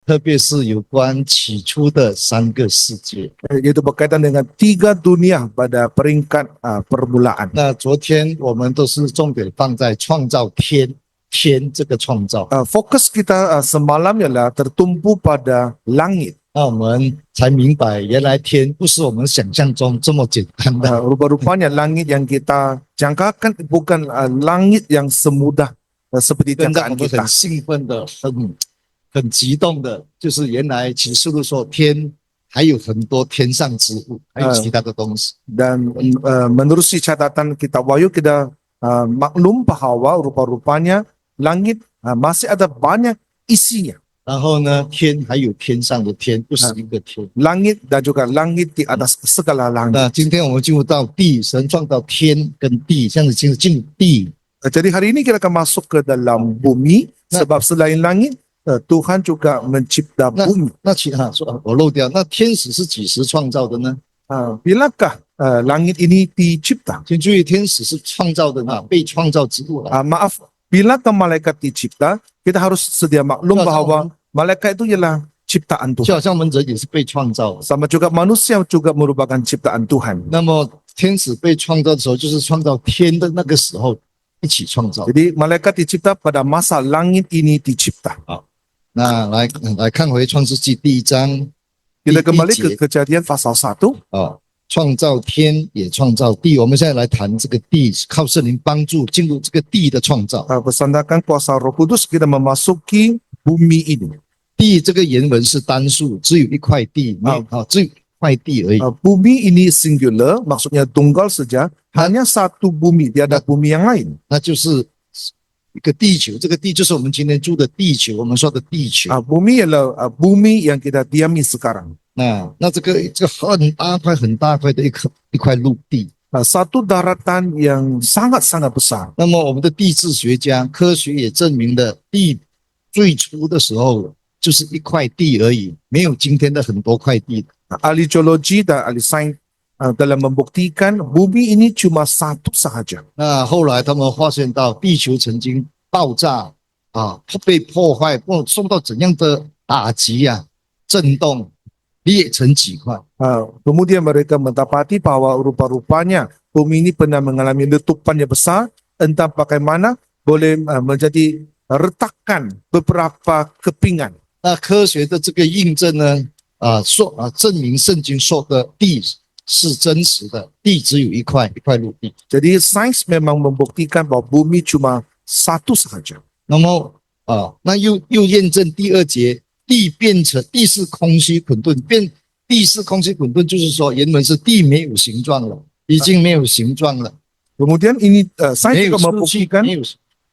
特别是有关起初的三个世界。Yaitu berkaitan dengan 3 dunia pada peringkat permulaan. 那昨天我们都是重点放在创造天这个创造。Fokus kita semalam ialah tertumpu pada langit. 那我们才明白，原来天不是我们想象中这么简单的。Rupa-rupanya langit yang kita jangkakan bukan langit yang semudah seperti 让 jangkaan 我们 kita. 很兴奋的、很激动的，就是原来启示录说天还有很多天上之物，还有其他的东西。 Dan menerusi catatan kitab Wahyu kita maklum bahwa rupa-rupanya langit masih ada banyak isinya. 然后呢，天还有天上的天，不是一个天。 Langit dan juga langit di atas segala langit. 那今天我们进入到地，神创造天跟地，这样子进入地。 Jadi hari ini kita akan masuk ke dalam bumi sebab selain langit Tuhan juga mencipta bumi. 那我漏掉，那天使是几时创造的呢？ Bilakah langit ini dicipta? 请注意，天使是创造的被创造之物来。 Maaf, bilakah malaikat dicipta? Kita harus sedia maklum bahwa malaikat itu ialah ciptaan 就 Tuhan. 好像我们人也是被创造的。 Sama juga manusia juga merupakan ciptaan Tuhan. 那么天使被创造的时候，就是创造天的那个时候一起创造。 Jadi malaikat dicipta pada masa langit ini dicipta. 那来看回创世纪第1章， Kita kembali ke Kejadian pasal 1. 创造天也创造地。我们现在来谈这个地，靠圣灵帮助进入这个地的创造。 Bersandarkan kuasa Roh Kudus kita memasuki bumi ini. 地这个原文是单数，只有一块地，只有一块地而已。 Bumi ini singular, maksudnya tunggal saja, hanya satu bumi, tiada bumi yang lain. 那就是一个地球，这个地就是我们今天住的地球，我们说的地球。 Bumi ialah bumi yang kita diami sekarang. 那这个很大块的一块陆地。 Satu daratan yang sangat-sangat besar. 那么我们的地质学家、科学也证明了，地最初的时候就是一块地而已，没有今天的很多块地。 Ahli geologi dan ahli sains dalam membuktikan bumi ini cuma satu sahaja. 那后来他们发现到地球曾经爆炸被破坏，受到怎样的打击震动，裂成几块。 Kemudian mereka mendapati bahwa rupa-rupanya bumi ini pernah mengalami letupan yang besar, entah bagaimana boleh menjadi retakan beberapa kepingan. 那科学的这个印证呢，证明圣经说的地是真实的，地只有一块陆地。 Jadi sains memang membuktikan bahwa bumi cuma satu sahaja. 那么那又验证第2节，地变成地是空虚混沌，地是空虚混沌，就是说原文是地没有形状了，已经没有形状了。 Kemudian ini sains juga membuktikan 没有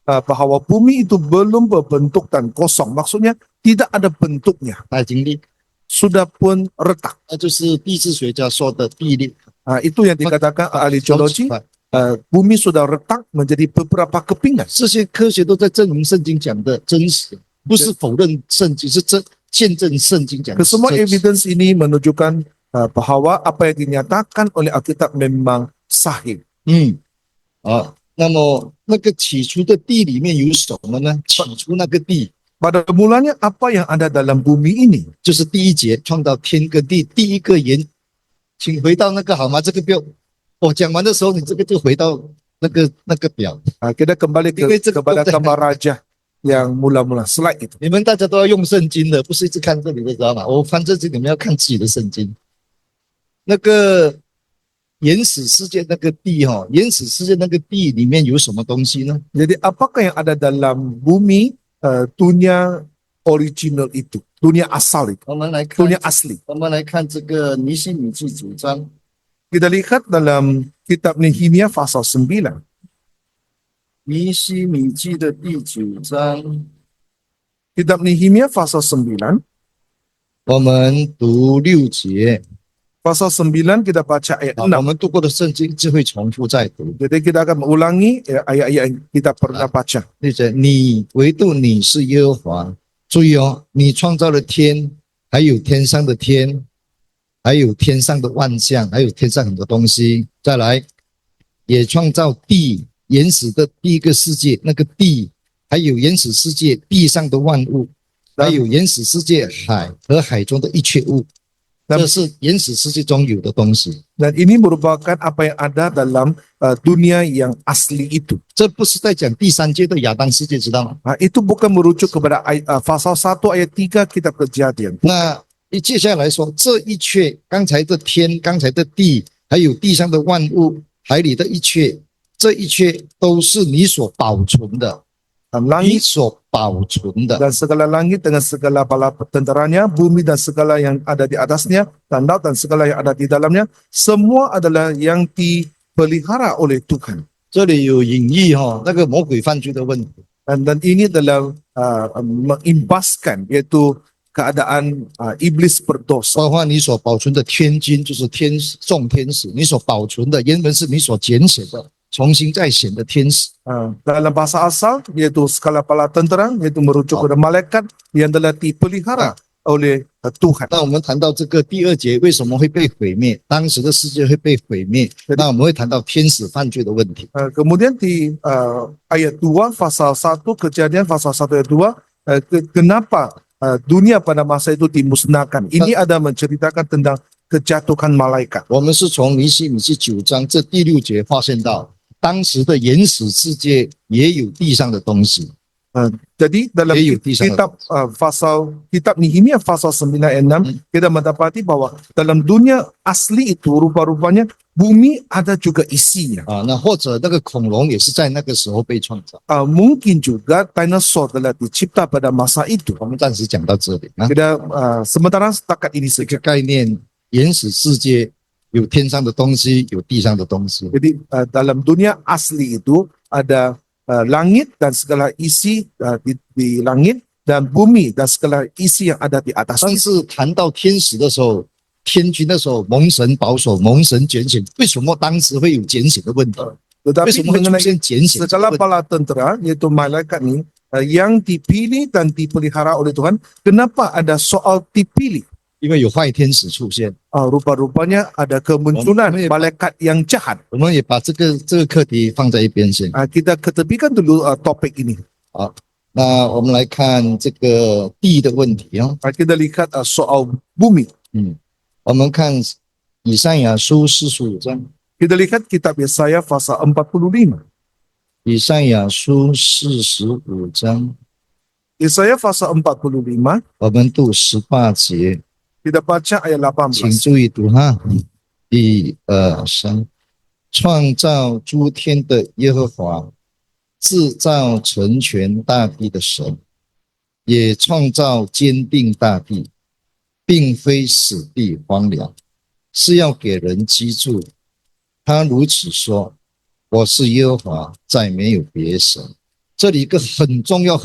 bahwa bumi itu belum berbentuk dan kosong. Maksudnya tidak ada bentuknya. 它已经裂， Sudah pun retak. 那就是地质学家说的地裂。 Itu yang dikatakan ahli geologi. Bumi sudah retak menjadi beberapa kepingan. 这些科学都在证明圣经讲的真实，不是否认圣经，是见证圣经讲的。 Kesemua evidence ini menunjukkan bahwa apa yang dinyatakan oleh Alkitab memang sahih. 那么那个起初的地里面有什么呢？起初那个地 Pada mulanya apa yang ada dalam bumi ini? 就是第1节创造天跟地，第一个言，请回到那个好吗？这个表我讲完的时候，你这个就回到那个表。 Kita kembali kepada gambar raja yang mula-mula slide itu. 你们大家都要用圣经的，不是一直看这里的，知道吗？我翻这里，你们要看自己的圣经。那个原始世界那个地原始世界那个地里面有什么东西呢？ Jadi apakah yang ada dalam bumi dunia original itu, dunia asal itu, 我们来看 dunia asli. 我们来看这个尼希米记9章。 Kita lihat dalam kitab Nehemia pasal 9. 尼希米记的第9章， Kitab Nehemia pasal 9. 我们读6节。 Pasal 9 kita baca ayat 我 6. 们读过的圣经就会重复再读。 Jadi kita akan mengulangi ayat-ayat yang kita pernah baca. 对着你，唯独你是耶和华。注意你创造了天，还有天上的天，还有天上的万象，还有天上很多东西。再来，也创造地，原始的第一个世界，那个地，还有原始世界地上的万物。还有原始世界海和海中的一切物， Dan- 这是原始世界中有的东西， Dan ini merupakan apa yang ada dalam dunia yang asli itu. 这不是在讲第三界的亚当世界，知道吗？ Itu bukan merujuk kepada pasal 1 ayat 3 kitab Kejadian. 那接下来说，这一切刚才的天、刚才的地，还有地上的万物、海里的一切，这一切都是你所保存的， Dan 你 langit 所保存的。 dan segala langit dengan segala bala tenteranya, bumi dan segala yang ada di atasnya, dan laut dan segala yang ada di dalamnya, semua adalah yang dipelihara oleh Tuhan. 这里有隐喻那个魔鬼犯罪的问题。 Dan ini adalah mengimbaskan, yaitu keadaan iblis berdosa. 包括你所保存的天君，就是众天使，你所保存的原本是你所拣选的，重新再选的天使。 Dalam bahasa asal, yaitu skala bala tentera, yaitu merujuk kepada malaikat yang telah dipelihara oleh Tuhan. 那我们谈到这个第二节为什么会被毁灭，当时的世界会被毁灭，那我们会谈到天使犯罪的问题。 Kemudian di ayat 2, pasal 1, Kejadian pasal 1 ayat 2, kenapa dunia pada masa itu dimusnahkan. Ini ada menceritakan tentang kejatuhan malaikat. 我们是从尼希米记9章这第6节发现到，当时的原始世界也有地上的东西。 Jadi dalam kitab Nehemia pasal 9 ayat 6 kita mendapati bahwa dalam dunia asli itu rupa-rupanya bumi ada juga isinya. 那或者那个恐龙也是在那个时候被创造。 Mungkin juga dinosaur telah dicipta pada masa itu. 我们暂时讲到这里。 Kita sementara setakat ini 这 saja. 个概念，原始世界有天上的东西，有地上的东西。 Jadi dalam dunia asli itu ada langit dan segala isi di langit dan bumi dan segala isi yang ada di 但 atasnya. 是谈到天使的时候，天君那时候蒙神保守、蒙神拣选，为什么当时会有拣选的问题？为 Tetapi 什么会出 mengenai 现拣选的 segala 问题？ bala tentera yaitu malaikat ini yang dipilih dan dipelihara oleh Tuhan, kenapa ada soal dipilih? 因为有坏天使出现， Rupa-rupanya ada kemunculan malaikat yang jahat. 我们也把这个课题放在一边先。 Kita ketepikan dulu topik ini. 那我们来看这个地的问题啊。 Kita lihat soal bumi. 我们看以赛亚书45章， Kita lihat kitab Yesaya pasal 45. 以赛亚书45章， Yesaya pasal 45, 我们读18节。 kita baca ayat 请 18. 注意读哈，1、2、3，创造诸天的耶和华，制造成全大地的神，也创造坚定大地，并非死地荒凉，是要给人居住。他如此说：“我是耶和华，再没有别神。”这里一个很重要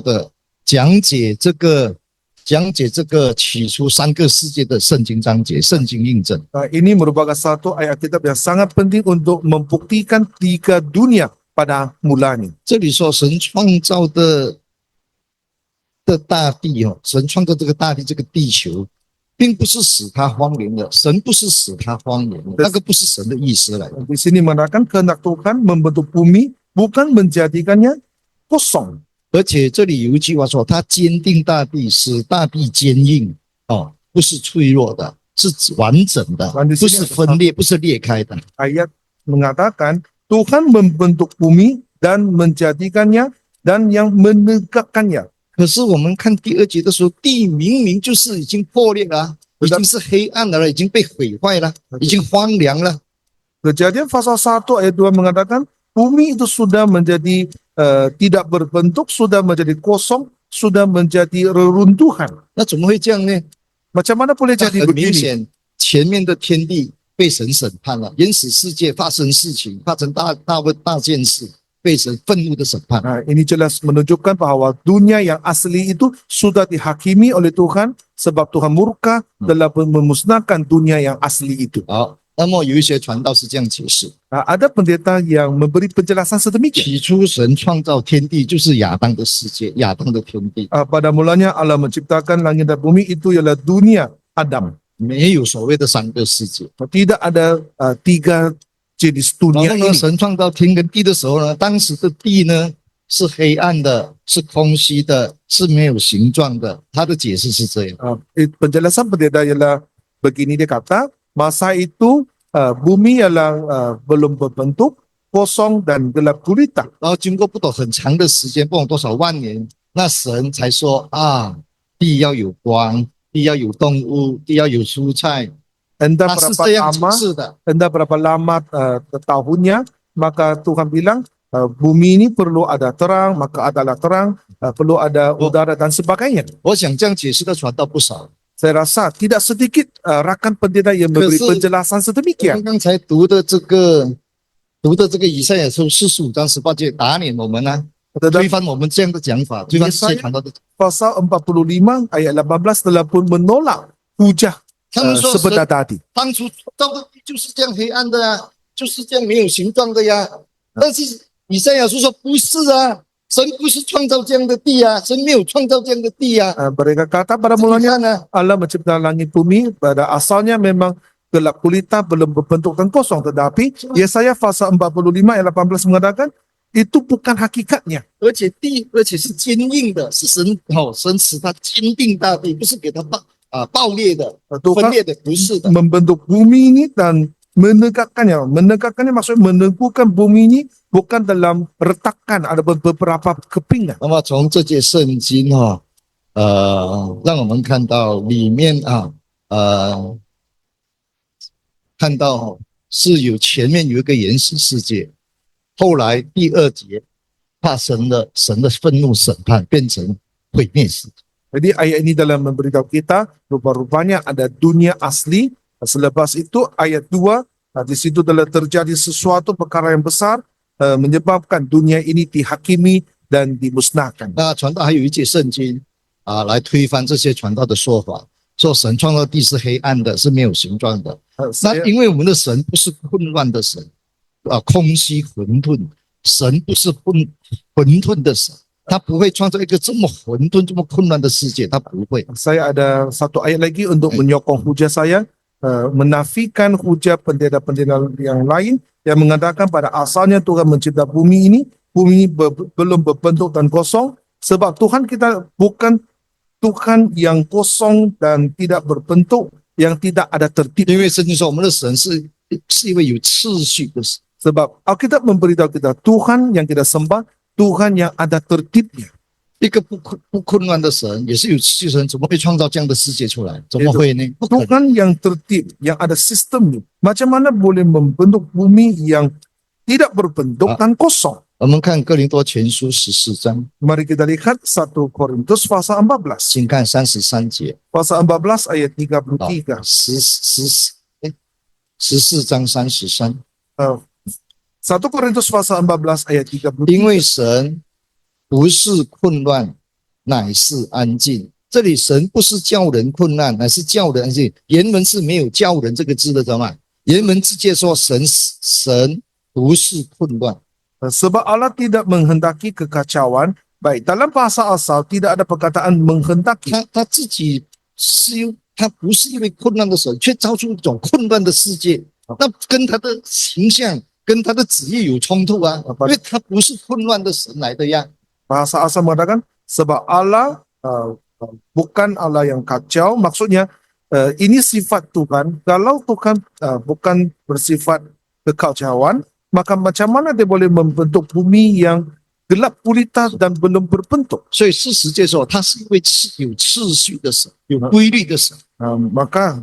的讲解这个起初3个世界的圣经章节，圣经印证。 Ini merupakan satu ayat kitab yang sangat penting untuk membuktikan 3 dunia pada mulanya. 这里说神创造的大地神创造这个大地这个地球，并不是使它荒凉的，神不是使它荒凉的，那个不是神的意思来的。 Di sini mengatakan kehendak Tuhan membentuk bumi bukan menjadikannya kosong. 而且这里有一句话说，他坚定大地，使大地坚硬不是脆弱的，是完整的，不是分裂，不是裂开的。 Ayat mengatakan Tuhan membentuk bumi dan menjadikannya dan yang menegakkannya. 可是我们看第2节的时候，地明明就是已经破裂了，已经是黑暗了，已经被毁坏了，已经荒凉了。 Kejadian pasal 1 ayat 2 mengatakan bumi itu sudah menjadi tidak berbentuk, sudah menjadi kosong, sudah menjadi reruntuhan. 那怎么会这样呢？ Macam mana boleh jadi 很明 begini? 显，前面的天地被神审判了，原始世界发生事情，发生大件事，被神愤怒的审判。 Ini jelas menunjukkan bahwa dunia yang asli itu sudah dihakimi oleh Tuhan sebab Tuhan murka dalam memusnahkan dunia yang asli itu. 好，那么有一些传道是这样解释： Ada pendeta yang memberi penjelasan sedemikian. 起初神创造天地就是亚当的世界，亚当的天地， Pada mulanya Allah menciptakan langit dan bumi itu ialah dunia Adam. 没有所谓的3个世界。 Tidak ada 3 jenis 然 dunia 后呢， ini. 神创造天跟地的时候呢，当时的地呢是黑暗的，是空虚的，是没有形状的。他的解释是这样。Penjelasan pendeta ialah begini, dia kata masa itu bumi ialah belum berbentuk, kosong dan gelap gulita. 然后经过不懂很长的时间，不懂多少万年，那神才说啊，地要有光，地要有动物，地要有蔬菜。 Entah 他是 berapa 这样解 lama, 释的。 entah berapa lama tahunnya, maka Tuhan bilang bumi ini perlu ada terang, maka adalah terang, perlu ada udara dan sebagainya. 我想这样解释的传道不少。 Saya rasa tidak sedikit rakan pendeta yang memberi penjelasan 我 sedemikian. 们刚才读的这个以赛亚书45章18节打脸我们呢、推翻我们这样的讲法，推翻这些传道的。 Pasal 45 ayat 18 telah pun menolak hujah 他们说 sebenar 神 tadi. 当初造的地就是这样黑暗的呀，就是这样没有形状的呀。但是以赛亚书说不是啊，神不是创造这样的地啊，神没有创造这样的地啊。 Mereka kata pada 你 mulanya 看呢、 Allah mencipta langit bumi, pada asalnya memang gelap gulita, belum berbentuk dan kosong. Tetapi Yesaya pasal 45 ayat 18 mengatakan itu bukan hakikatnya. 而且是坚硬的，是神使它坚定大地，不是给它爆裂的、分 Tuhan 裂的，不是的。 membentuk bumi ini dan menegakkannya. Menegakkannya maksudnya meneguhkan bumi ini bukan dalam retakan, ada beberapa kepingan. 那么从这节圣经让我们看到里面看到是前面有一个原始世界，后来第2节发生了神的愤怒审判，变成毁灭世界。 Jadi ayat ini dalam memberitahu kita rupa-rupanya ada dunia asli. Selepas itu ayat 2, di situ telah terjadi sesuatu perkara yang besar menyebabkan dunia ini dihakimi dan dimusnahkan. 那传道还有一节圣经来推翻这些传道的说法，说神创造地是黑暗的，是没有形状的。那因为我们的神不是混乱的神，空虚混沌，神不是混沌的神。 他不会创造一个这么混沌、这么混乱的世界，他不会。 Saya ada satu ayat lagi untuk menyokong hujah saya, menafikan hujah pendeta-pendeta yang lain yang mengatakan pada asalnya Tuhan mencipta bumi ini belum berbentuk dan kosong, sebab Tuhan kita bukan Tuhan yang kosong dan tidak berbentuk, yang tidak ada tertib. 因为圣经说我们的神是一位有次序的神。 Sebab Alkitab memberitahu kita Tuhan yang kita sembah, Tuhan yang ada tertibnya. 一个不混乱的神，也是有次序的神，怎么会创造这样的世界出来？怎么会呢？不可能。 Tuhan yang tertib, yang ada sistemnya. Macam mana boleh membentuk bumi yang tidak berbentuk dan kosong? 我们看哥林多前书14章， Mari kita lihat 1 Korintus pasal 14. 请看33节， Pasal 14 ayat 33. 14章33。 1 Korintus pasal 14 ayat 因 33. 为神不是混乱，乃是安静。这里神不是叫人混乱，乃是叫人安静。原文是没有叫人这个字的，知道吗？原文直接说神不是混乱。 Sebab Allah tidak menghendaki kekacauan, baik dalam bahasa asal tidak ada perkataan menghendaki. 他自己他不是因为混乱的神，却造出一种混乱的世界，那跟他的形象、跟他的旨意有冲突啊，因为他不是混乱的神来的呀。 Bahasa asal mengatakan sebab Allah bukan Allah yang kacau, maksudnya ini sifat Tuhan. Kalau Tuhan bukan bersifat kekacauan, maka macam mana dia boleh membentuk bumi yang gelap gulita dan belum berbentuk? 所以40节说他是一位有次序的神，有规律的神。 Maka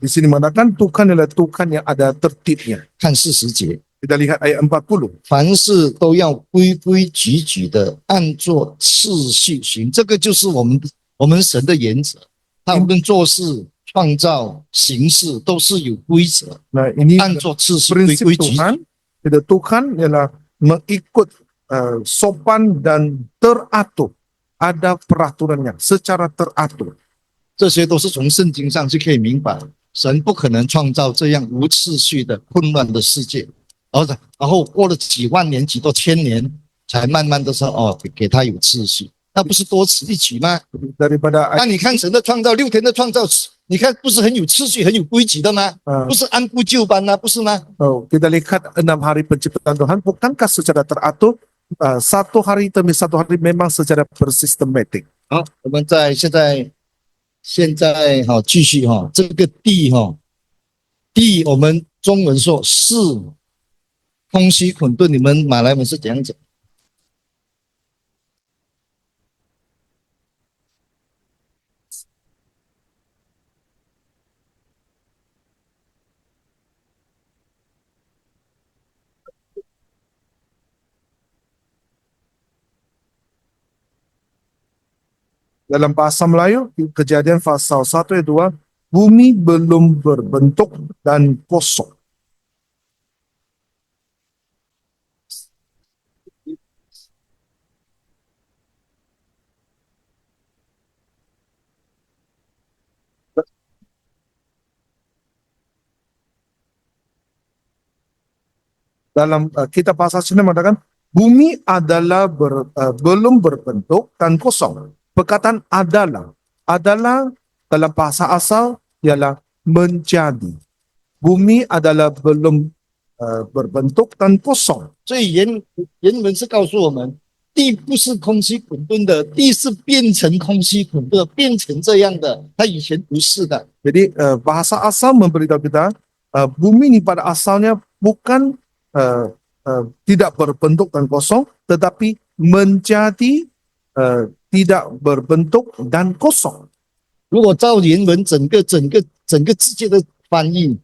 di sini mengatakan Tuhan adalah Tuhan yang ada tertibnya. 看40节， Kita lihat ayat 40. 凡事都要规规矩矩的按做次序行，这个就是我们神的原则。他无论做事、创造、行事都是有规则， Nah, ini 按做次序规 prinsip 规矩矩。 Tuhan. Tuhan ialah mengikut sopan dan teratur. Ada peraturannya secara teratur. 这些都是从圣经上就可以明白，神不可能创造这样无次序的混乱的世界，然后过了几万年、几多千年，才慢慢的说给他有次序，那不是多此一举吗？ Daripada 那你看神的创造，6天的创造，你看不是很有次序、很有规矩的吗？不是按部就班吗？不是吗？ kita lihat 6 hari penciptaan Tuhan, bukankah secara teratur? satu hari demi satu hari memang secara bersistematik. 好，我们现在继续这个地地我们中文说是空虚混沌，你们马来文是怎样讲？Dalam bahasa Melayu, Kejadian pasal 1 ayat 2, bumi belum berbentuk dan kosong. Dalam kitab bahasa Cina mengatakan, bumi adalah belum berbentuk dan kosong. Perkataan adalah dalam bahasa asal ialah menjadi. Bumi adalah belum berbentuk dan kosong. 所以原文是告诉我们，地不是空虚混沌的，地是变成空虚混沌，变成这样的，它以前不是的。 Jadi bahasa asal memberitahu kita bumi ini pada asalnya bukan tidak berbentuk dan kosong, tetapi menjadi tidak berbentuk dan kosong. 如果照原文整个字界的翻译，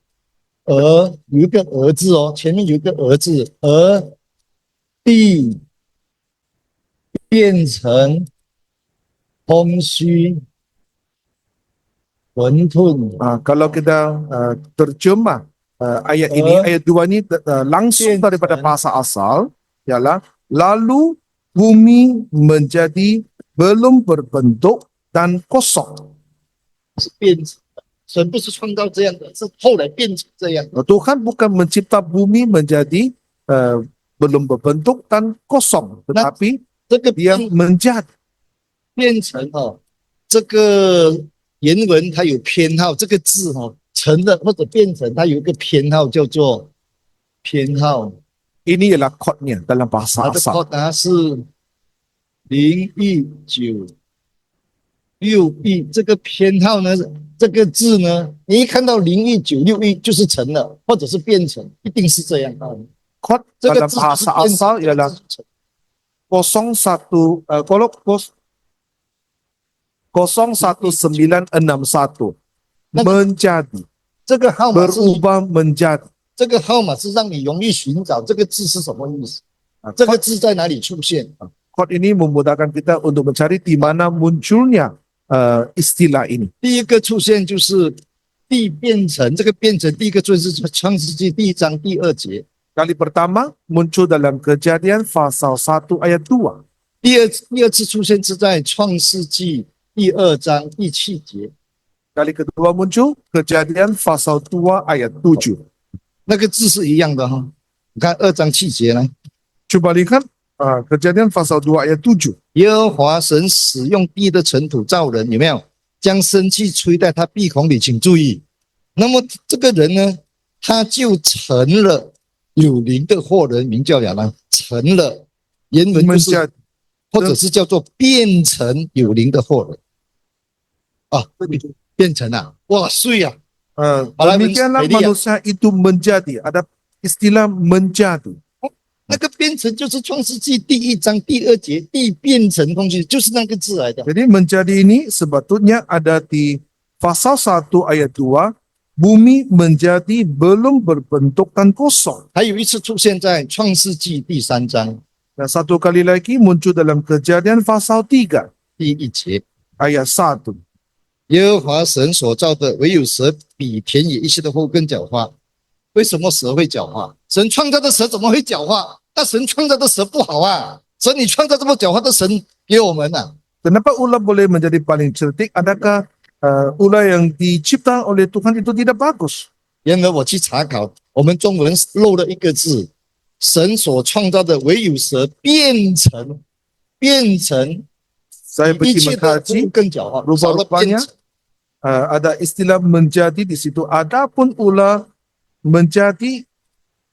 有一个儿字前面有一个儿字，地变成空虚混沌。 Kalau kita terjemah ayat ini, ayat 2 ini langsung daripada bahasa asal, ialah lalu bumi menjadi belum berbentuk dan kosong. 是变成的，神不是创造这样的，是后来变成这样。 Tuhan bukan mencipta bumi menjadi belum berbentuk dan kosong, tetapi 这个 dia menjadi. 变成这个原文它有偏好，这个字成了或者变成，它有一个偏好叫做偏好。 Ini ialah kodnya dalam bahasa 它的 asal. code 是01961，这个偏好呢，这个字呢，你一看到01961就是成了，或者是变成，一定是这样的。 Kod 这个 dalam 字不是 bahasa 变 asal 成， ialah 01961 menjadi, 这个号码是 berubah menjadi. 这个号码是让你容易寻找这个字是什么意思，这个字在哪里出现。 Kod ini memudahkan kita untuk mencari di mana munculnya istilah ini. 第一个出现就是地变成，这个变成第一个出现是创世纪第1章第2节。 Kali pertama muncul dalam Kejadian pasal 1 ayat 2. 第二次出现是在创世纪第2章第7节。 Kali kedua muncul Kejadian pasal 2 ayat 7. 那个字是一样的你看2章7节呢， Coba lihat Kejadian pasal 2 ayat 7. 耶和华神使用地的尘土造人，有没有？将生气吹在他鼻孔里，请注意。那么这个人呢，他就成了有灵的活人，名叫亚当，成了原文就是 Menjadi. 或者是叫做变成有灵的活人变成哇碎啊！ Demikianlah manusia itu menjadi. Ada istilah menjadi. 那个变成就是创世纪第1章第2节，地变成空虚，就是那个字来的。 Jadi menjadi ini sebetulnya ada di pasal 1 ayat 2. Bumi menjadi belum berbentuk dan kosong. 还有一次出现在创世纪第3章 Dan satu kali lagi muncul dalam Kejadian pasal 3第1节， ayat 1. 耶和华神所造的，唯有蛇比田野一切的后更狡猾。为什么蛇会狡猾？神创造的蛇怎么会狡猾？那神创造的蛇不好啊！神，你创造这么狡猾的神给我们Kenapa ular boleh menjadi paling cerdik? Adakah ular yang dicipta oleh Tuhan itu tidak bagus? 原来我去查考，我们中文漏了一个字，神所创造的唯有蛇变成 Saya 一 pergi 切的 mengkaji, 更狡猾，少了变 rupa-rupanya 成。 ada istilah menjadi di situ. Adapun ular menjadi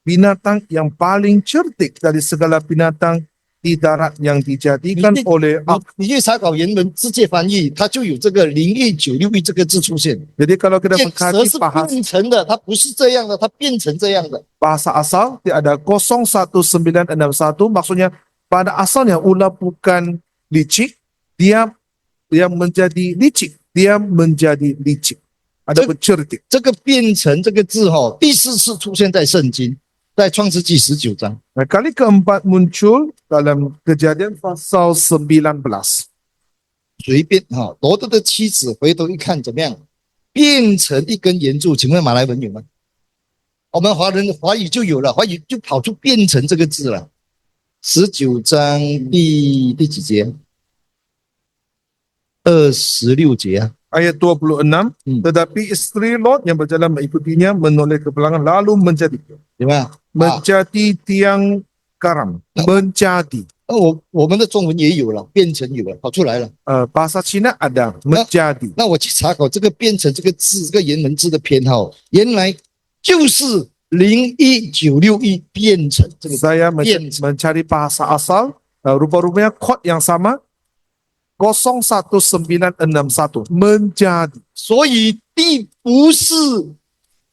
binatang yang paling cerdik dari segala binatang di darat yang dijadikan oleh 你去查考原文世界翻译，它就有这个0196亿这个字出现。 Jadi kalau kita 蛇 mengkaji 是 bahasa 变成的，它不是这样的，它变成这样的。 bahasa asal dia ada 01961 maksudnya pada asalnya ular bukan licik, dia menjadi licik, dia menjadi licik. Ada bercerdik. 这个变成这个字第4次出现在圣经，在创世纪19章。 Nah, kali keempat muncul dalam Kejadian pasal 19. 随便罗德的妻子回头一看怎么样，变成一根圆柱。请问马来文有吗？我们华语就有了，华语就跑出变成这个字了。19章第几节？26节啊。 Ayat 26, tetapi isteri Lot yang berjalan mengikutinya menoleh ke belakang lalu menjadi 对吧？ menjadi tiang karam, menjadi. 我们的中文也有了，变成有了，跑出来了。 Bahasa Cina ada menjadi. 那我去查考这个变成这个字，这个原文字的编号，原来就是01961变成这个。 Saya mencari bahasa asal, rupa-rupanya kod yang sama 01961 menjadi. 所以地不是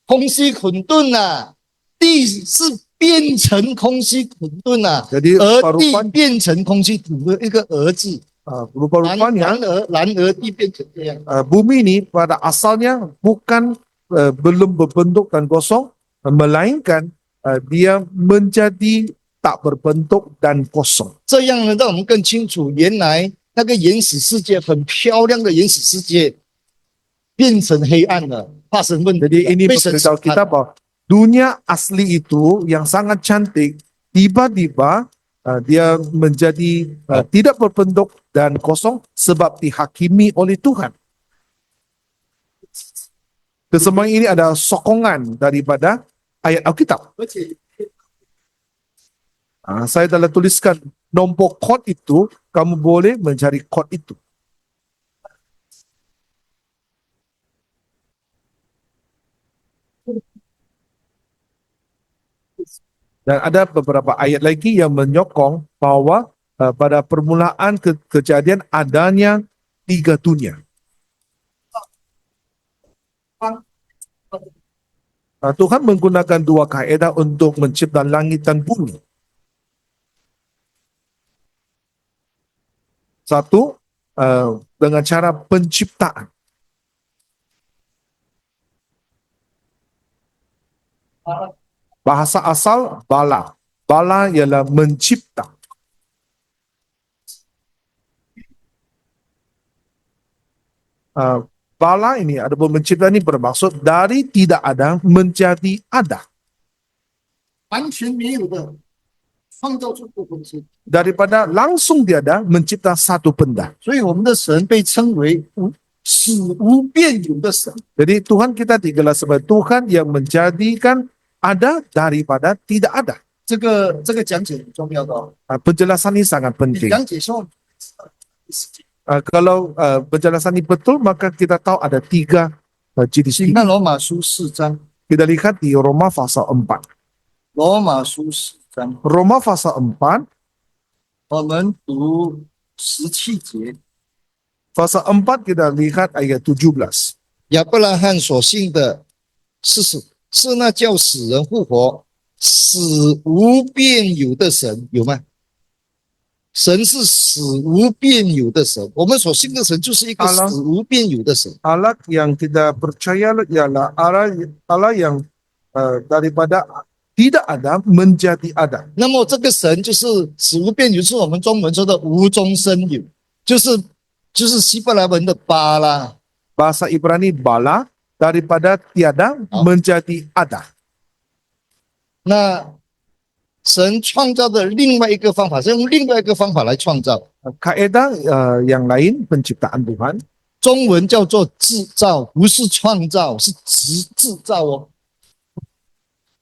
空虚混沌啊，地是变成空虚混沌啊， Jadi 而地 rupa-rupanya 变成空虚混沌一个儿字， rupa-rupanya 然而地变成这样。 bumi ini pada asalnya bukan belum berbentuk dan kosong, melainkan dia menjadi tak berbentuk dan kosong. 这样呢，让我们更清楚，原来那个原始世界很漂亮的原始世界，变成黑暗了，发生问题了。 Jadi ini 被神 beritahu kita bahwa dunia asli itu yang sangat cantik, tiba-tiba dia menjadi tidak berbentuk dan kosong sebab dihakimi oleh Tuhan. Kesemuanya ini ada sokongan daripada ayat Alkitab. Saya telah tuliskan nombor kod itu, kamu boleh mencari kod itu. Dan ada beberapa ayat lagi yang menyokong bahwa pada permulaan kejadian adanya 3 dunia. Tuhan menggunakan 2 kaedah untuk menciptakan langit dan bumi. Satu, dengan cara penciptaan. Bahasa asal bala. Bala ialah mencipta. Bala ini ataupun mencipta ini bermaksud dari tidak ada menjadi ada. 完全没有的，创造出不东西。 Daripada langsung tiada mencipta satu benda. 所以我们的神被称为使无变有的神。 Jadi Tuhan kita digelar sebagai Tuhan yang menjadikan ada daripada tidak ada. 这个讲解很重要的哦。 Penjelasan ini sangat 你 penting. 讲解说， Kalau penjelasan ini betul, maka kita tahu ada 3 jenis 请 ini. 看罗马书4章， Kita lihat di Roma pasal 4. 罗马书4章， Roma pasal 4, 我们读17节。 pasal 4 kita lihat ayat 17. 亚伯拉罕所信的是那叫死人复活、使无变有的神，有吗？神是使无变有的神，我们所信的神就是一个使无变有的神。 Allah yang kita percaya ialah Allah yang daripada tidak ada menjadi ada. 那么这个神就是使无变有，是我们中文说的无中生有，就是希伯来文的巴拉。 Bahasa Ibrani bala, daripada tiada menjadi ada. 那神创造的另外一个方法是用另外一个方法来创造， Kaedah yang lain penciptaan Tuhan. 中文叫做制造，不是创造，是制造哦。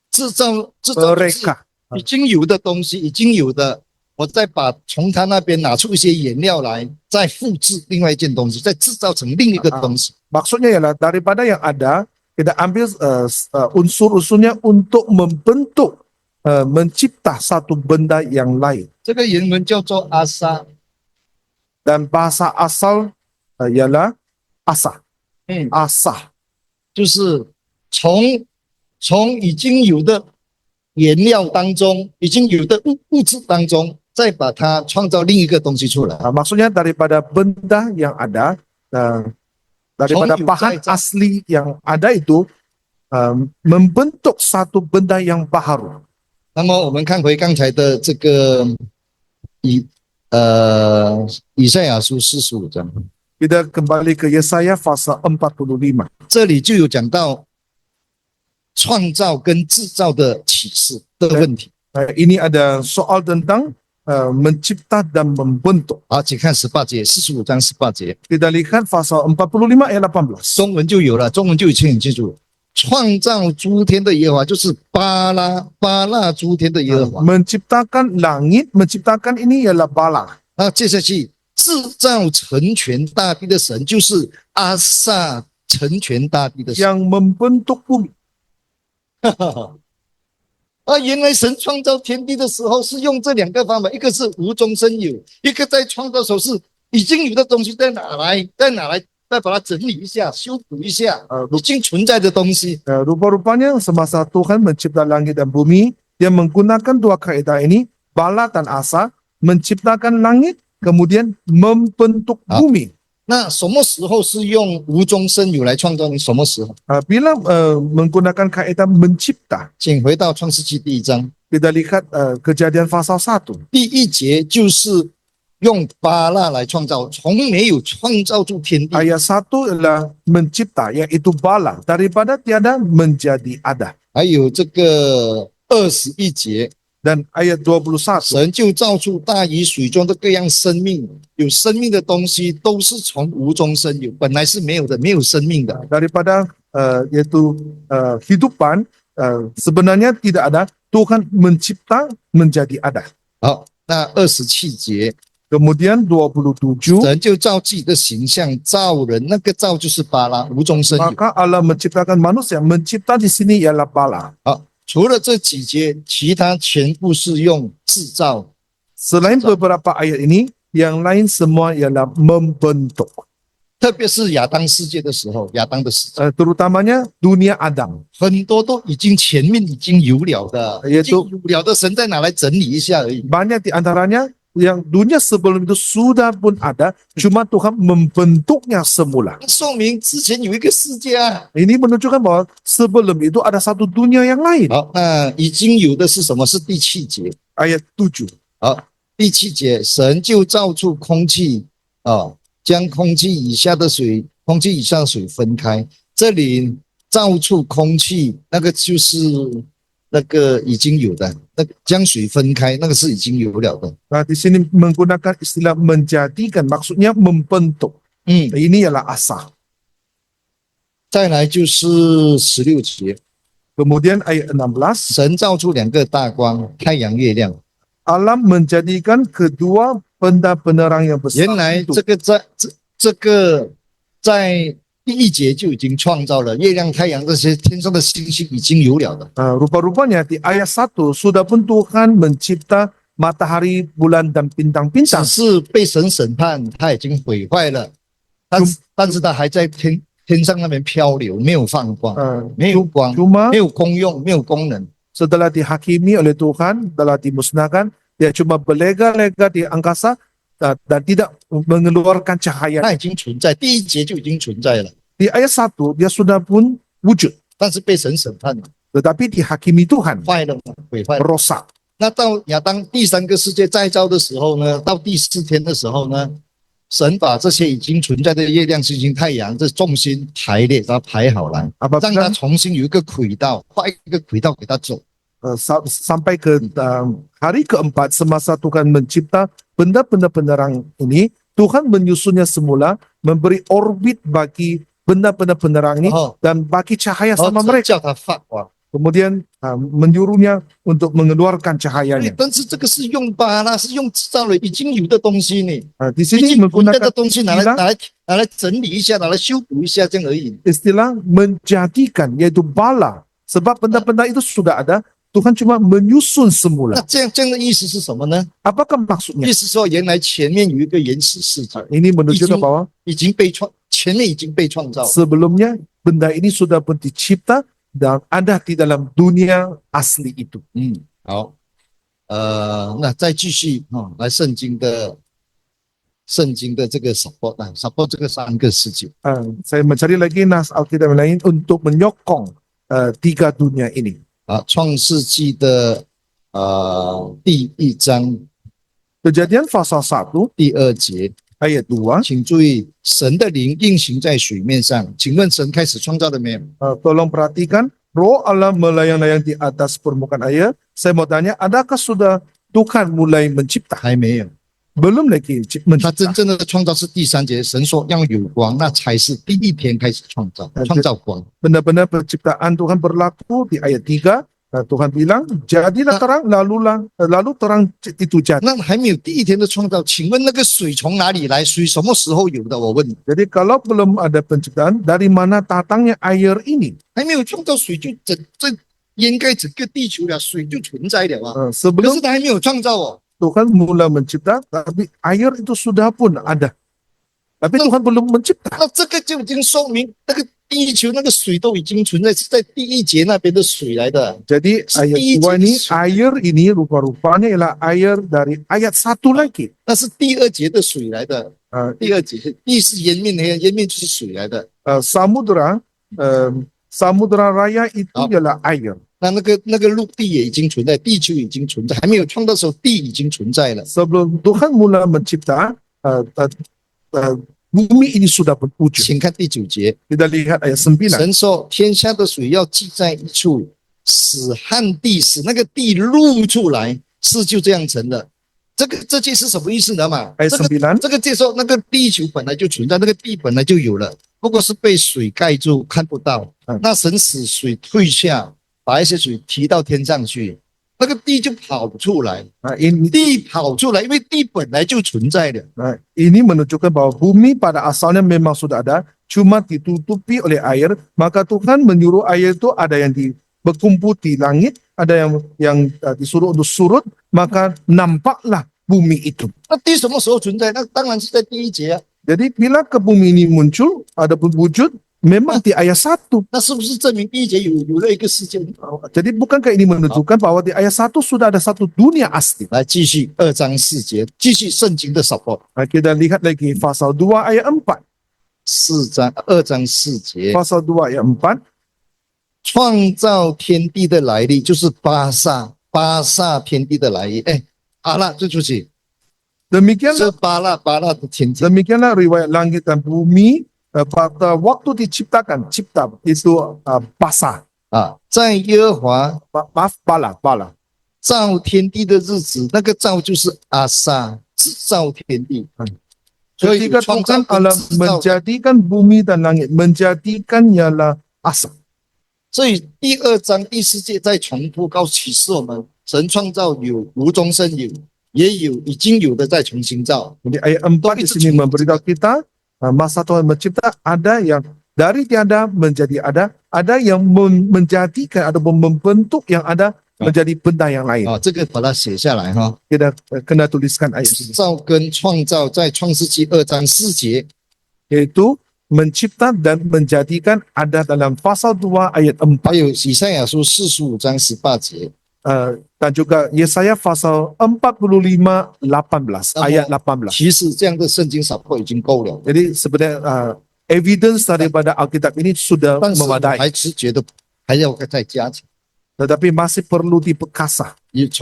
制造就是 Mereka 已经有的东西，已经有的，我再从他那边拿出一些原料来，再复制另外一件东西，再制造成另一个东西。 maksudnya ialah daripada yang ada kita ambil unsur-unsurnya untuk membentuk mencipta satu benda yang lain. 这个原文叫做阿萨。 Dan bahasa asal ialah asa. 嗯， Asa. 就是从已经有的原料当中，已经有的物质当中，再把它创造另一个东西出来。 Maksudnya daripada benda yang ada, daripada bahan asli yang ada itu, membentuk satu benda yang baru. 那么我们看回刚才的这个以赛亚书45章， Kita kembali ke Yesaya pasal 45. 这里就有讲到创造跟制造的启示的问题。 Ini ada soal tentang mencipta dan membentuk. 好，请看18节，45章18节， Kita lihat pasal 45 ayat 18. 中文就有了，中文就很清楚。创造诸天的耶和华就是巴拉诸天的耶和华。 Menciptakan langit, menciptakan ini ialah Bala. 那接下去制造成全大地的神就是阿萨成全大地的神。 Yang membentuk bumi. 原来神创造天地的时候是用这两个方法，一个是无中生有，一个在创造的时候是已经有的东西再拿来，再把它整理一下，修补一下，已经存在的东西。 Rupa-rupanya semasa Tuhan mencipta langit dan bumi, dia menggunakan dua kaidah ini, Bala dan Asa, menciptakan langit, kemudian membentuk bumi. 那什么时候是用无中生有来创造呢？什么时候？ Bila menggunakan kaidah mencipta, 请回到创世纪第1章 kita lihat Kejadian pasal 1. 第1节，就是用巴拉来创造，从没有创造出天地。 Ayat 1 adalah mencipta, yaitu Bala, daripada tiada menjadi ada. 还有这个21节， Dan ayat 21, 神就造出大鱼水中的各样生命，有生命的东西都是从无中生有，本来是没有的，没有生命的。 daripada yaitu hidupan, sebenarnya tidak ada, Tuhan mencipta menjadi ada. 好，那27节， Kemudian 27, 神就照自己的形象造人，那个造就是巴拉，无中生有。 maka Allah menciptakan manusia. Mencipta di sini ialah Bala. 好，除了这几节，其他全部是用制造。 Selain beberapa ayat ini, yang lain semua ialah membentuk. 特别是亚当世界的时候，亚当的世界 Terutamanya dunia Adam. 很多都已经前面已经有了的，也已经有了的，神再拿来整理一下而已。 Banyak di antaranya yang dunia sebelum itu sudah pun ada, cuma Tuhan membentuknya semula. 说明之前有一个世界啊。 Ini menunjukkan bahwa sebelum itu ada satu dunia yang lain. 好，那已经有的是什么？是第7节。 Ayat 7. 好，第7节，神就造出空气啊，将空气以下的水分开。这里造出空气，那个就是那个已经有的，那个将水分开，那个是已经有了的。 Nah, di sini menggunakan istilah menjadikan, maksudnya membentuk. Ini ialah asa. 再来就是16节， Kemudian ayat 16, 神造出2个大光，太阳、月亮。 Allah menjadikan kedua benda penerang yang besar. 原来 itu. 这个在第1节就已经创造了月亮、太阳这些天上的星星已经有了的。 Rupa-rupanya di ayat 1 sudah pun Tuhan mencipta matahari, bulan dan 只 bintang-bintang. 是被神审判，它已经毁坏了，但是它还在天上那边漂流，没有放光，没有光， Cuma 没有功用，没有功能。 setelah dihakimi oleh Tuhan, telah dimusnahkan, dia cuma berlega-lega di angkasa dan tidak mengeluarkan cahaya. 它已经存在，第1节就已经存在了， Di ayat 1 dia sudah pun wujud, 但是被神审判了， tetapi dihakimi Tuhan, 坏了嘛，毁坏了。 rosak. 那到亚当第3个世界再造的时候呢，到第4天的时候呢，神把这些已经存在的月亮、星星、太阳这重心排列，把它排好来，让它重新有一个轨道，画一个轨道给它走。 Sampai ke hari keempat semasa Tuhan mencipta benda-benda penerang ini, Tuhan menyusunnya semula, memberi orbit bagi benda-benda penerang ini dan bagi cahaya sama mereka. 叫它发光。 Kemudian menyuruhnya untuk mengeluarkan cahayanya. 但是这个是用巴拉，是用制造了已经有的东西呢， Di 已 sini 经存在 menggunakan 的东西拿来整理一下，拿来修补一下这样而已。 istilah menjadikan, yaitu bala. Sebab benda-benda itu sudah ada, Tuhan cuma menyusun 那 semula. 这样的意思是什么呢？ Apakah maksudnya? 意思说，原来前面有一个原始世界， Ini menunjukkan Izin- bahwa 已经被创，前面已经被创造。 sebelumnya benda ini sudah pun dicipta dan ada di dalam dunia asli itu. 好，那再继续来圣经的这个 support 这个3个世界。 Saya mencari lagi nas Alkitab yang lain untuk menyokong 3 dunia ini. 创世纪的第1章 Kejadian pasal 1第2节， ayat 2. 请注意，神的灵运行在水面上。请问神开始创造了没有？ Tolong perhatikan, roh Allah melayang-layang di atas permukaan air. Saya mau tanya, adakah sudah Tuhan mulai mencipta? 还没有。 Belum lagi 他真 mencipta. 正的创造是第3节，神说要有光，那才是第1天开始创造光。 Benar-benar penciptaan Tuhan berlaku di ayat 3. Tuhan bilang, jadilah terang, lalu terang itu jadi. 那还没有第1天的创造，请问那个水从哪里来？水什么时候有的？我问你， Jadi kalau belum ada penciptaan, dari mana datangnya air ini? 还没有创造水就这掩盖整个地球了，水就存在了啊。可 Sebelum 是他还没有创造哦。 Tuhan mula mencipta, tapi air itu sudah pun ada. Tapi Tuhan belum mencipta. 那这个就已经说明那个地球那个水都已经存在，是在第1节那边的水来的。 Jadi ayat 2 ini, air ini rupa-rupanya ialah air dari ayat 1 lagi. 那是第2节的水来的。第2节，地是颜面，颜面就是水来的。 Samudra raya itu ialah air. 那个陆地也已经存在，地球已经存在，还没有创造的时候，地已经存在了。 Sebelum Tuhan mula mencipta, bumi ini sudah berwujud. 请看第9节， Kita lihat ayat 9. 神说：“天下的水要聚在一处，使旱地，使那个地露出来，事就这样成了。”这句是什么意思呢嘛？ Ayat 9. 这个介绍那个地球本来就存在，那个地本来就有了，不过是被水盖住，看不到。那神使水退下，把一些水提到天上去，那个地就跑出来。 地跑出来，因为地本来就存在的。 Ini menunjukkan bahwa bumi pada asalnya memang sudah ada, cuma ditutupi oleh air. Maka Tuhan menyuruh air itu ada yang berkumpul di langit, ada yang disuruh untuk surut, maka nampaklah bumi itu. 那地什么时候存在？那当然是在第1节啊。 Jadi bila ke bumi ini muncul, ada wujud, memang di ayat 1. 那是不是证明第1节有了一个事件？ Jadi bukankah ini menunjukkan bahwa di ayat 1 sudah ada satu dunia asli? 来继续2章4节，继续圣经的 support。 Kita lihat lagi pasal 2 ayat 4. 2章4节， Pasal 2 ayat 4. 创造天地的来历就是巴萨天地的来历。阿拉这出去， Demikianlah 是巴拉的天地。 Demikianlah riwayat langit dan bumi pada waktu diciptakan, cipta itu basa. 在耶和华 Maaf, bala. 造天地的日子，那个造就是阿萨，制造天地。所以 Ketika 创造 Tuhan 跟 Allah 制造， menjadikan bumi dan langit, menjadikan ialah asa. 所以第2章第4节再重复启示我们，神创造有，无中生有，也有已经有的再重新造。 Jadi ayat 4 di sini memberitahu kita masa Tuhan mencipta ada yang dari tiada menjadi ada yang menjadikan ataupun membentuk yang ada menjadi benda yang lain. 这个把它写下来哈。 Kita kena tuliskan ayat 制 ini. 造跟创造在创世纪2章4节， Yaitu mencipta dan menjadikan ada dalam pasal 2 ayat 4. 还有以赛亚书45章18节。 Dan juga Yesaya pasal 45 18 ayat 18. 其实这样的圣经support已经够了， Jadi sebenarnya evidence daripada Alkitab ini sudah 但是我 memadai, 还是觉得还要再加强。 tetapi masih perlu diperkasa.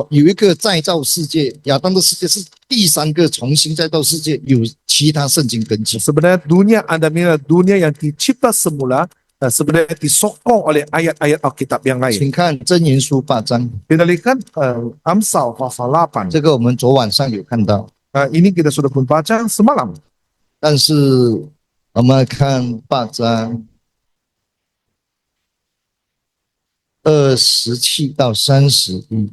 有一个再造世界，亚当的世界是第3个重新再造世界，有其他圣经根据。 Sebenarnya dunia Anda ini adalah dunia yang dicipta semula, sebenarnya disokong oleh ayat-ayat Alkitab yang lain. 请看箴言书8章， Kita lihat Amsal pasal 8. 这个我们昨晚上有看到， Ini kita sudah pun baca semalam. 但是我们看8章27到31。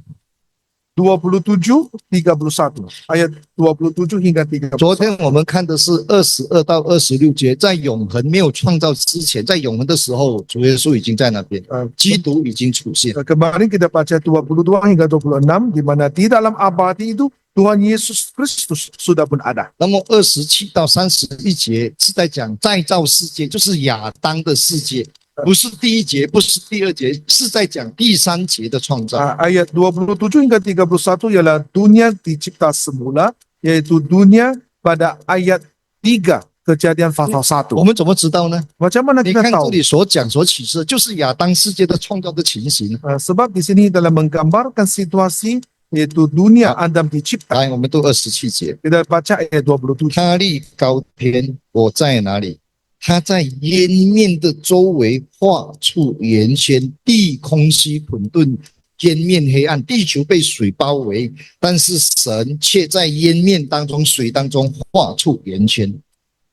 27:31 ayat 27 hingga 31. 昨天我们看的是22到26节，在永恒没有创造之前，在永恒的时候，主耶稣已经在那边，基督已经出现。 Kemarin kita baca 22 hingga 26 di mana di dalam abadi itu Tuhan Yesus Kristus sudah pun ada. 那么27到31节是在讲再造世界，就是亚当的世界，不是第一节，不是第二节，是在讲第三节的创造。 Ayat 27 hingga 31 ialah dunia dicipta semula, yaitu dunia pada ayat 3 Kejadian pasal 1. 我们怎么知道呢？ Macam mana 你 kita 看这 tahu? 里所讲所启示，就是亚当世界的创造的情形。 Sebab di sini dalam menggambarkan situasi yaitu dunia Adam dicipta. 来，我们读27节。 Kita baca ayat 27. 他立高天，我在哪里？他在渊面的周围画出圆圈，地空虚混沌，渊面黑暗，地球被水包围，但是神却在渊面当中、水当中画出圆圈，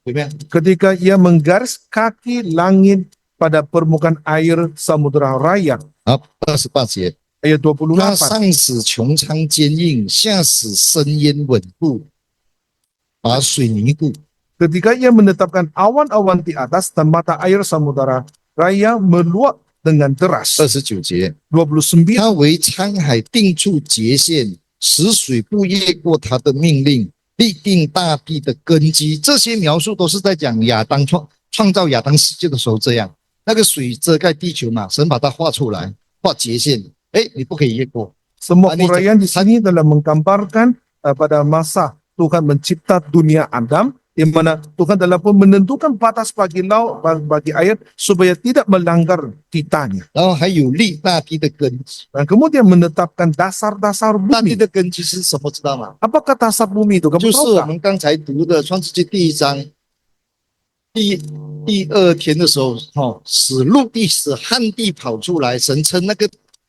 有没有？ Ketika ia menggaris kaki langit pada permukaan air samudera raya. 好，28节。 Ayat 他 28. 上使穹苍坚硬，下使深渊稳固，把水凝固。 Ketika ia menetapkan awan-awan di atas dan mata air samudera raya meluap dengan deras. 29节。 29. 他为沧海定出界限，使水不越过他的命令，立定大地的根基。这些描述都是在讲亚当创造亚当世界的时候这样，那个水遮盖地球嘛，神把它画出来，画界限，你不可以越过。 Semua uraian di sini dalam menggambarkan pada masa Tuhan mencipta dunia Adam, di mana Tuhan telah pun menentukan batas bagi laut, bagi air supaya tidak melanggar titanya. 然后还有立大地的根基， Dan kemudian menetapkan dasar-dasar 大地 bumi. 的根基是什么？知道吗？ Apakah dasar bumi itu? Kamu 就是 tahu 我 tak? 们刚才读的创世纪第1章第二天的时候，使陆地使旱地跑出来，神称那个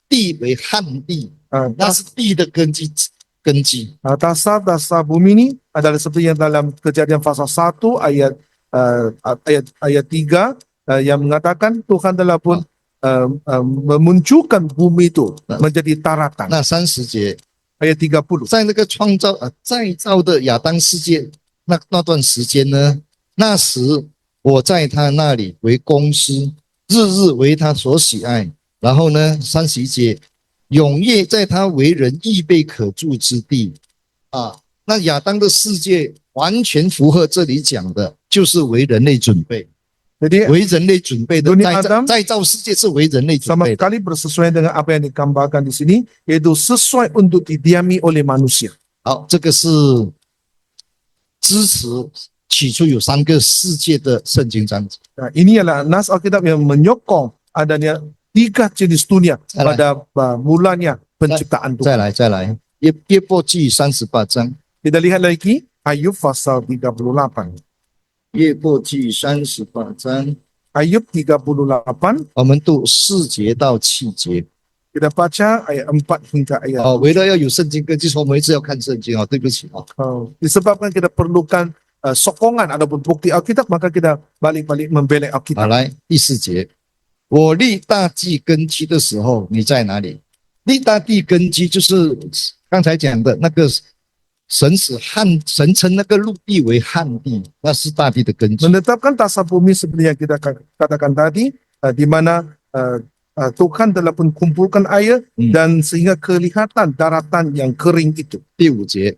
地为旱地。 那是地的根基。 Dasar-dasar bumi ini adalah seperti yang dalam Kejadian pasal 1 ayat 3 yang mengatakan Tuhan telah pun memunculkan bumi itu menjadi taratan. 那30节， Ayat 30. 在那个再造的亚当世界那段时间呢，那时我在他那里为公司，日日为他所喜爱。然后呢，31节。 永夜在他为人预备可住之地，那亚当的世界完全符合这里讲的，就是为人类准备， Jadi 为人类准备的 Dunia Adam 再造世界是为人类准 sama 备的。 sekali bersesuaian dengan apa yang digambarkan di sini, yaitu sesuai untuk didiami oleh manusia. 好，这个是支持起初有3个世界的圣经章节。 Nah, ini adalah nas Alkitab yang menyokong adanya 3 jenis dunia pada mulanya penciptaan 再 Tuhan. 来，约伯记38章， Kita lihat lagi Ayub pasal 38. 约伯记38章， Ayub 38, 我们读4节到7节。 kita baca ayat 4 hingga ayat 为了要有圣经根基，所以我们一直要看圣经对不起。 disebabkan kita perlukan sokongan ataupun bukti Alkitab, maka kita balik-balik membelai 好， Alkitab. 来第4节，我立大地根基的时候，你在哪里？立大地根基就是刚才讲的那个神称那个陆地为旱地，那是大地的根基。 Menetapkan dasar bumi seperti yang kita katakan tadi, di mana Tuhan telah pun kumpulkan air dan sehingga kelihatan daratan yang kering itu. 第5节，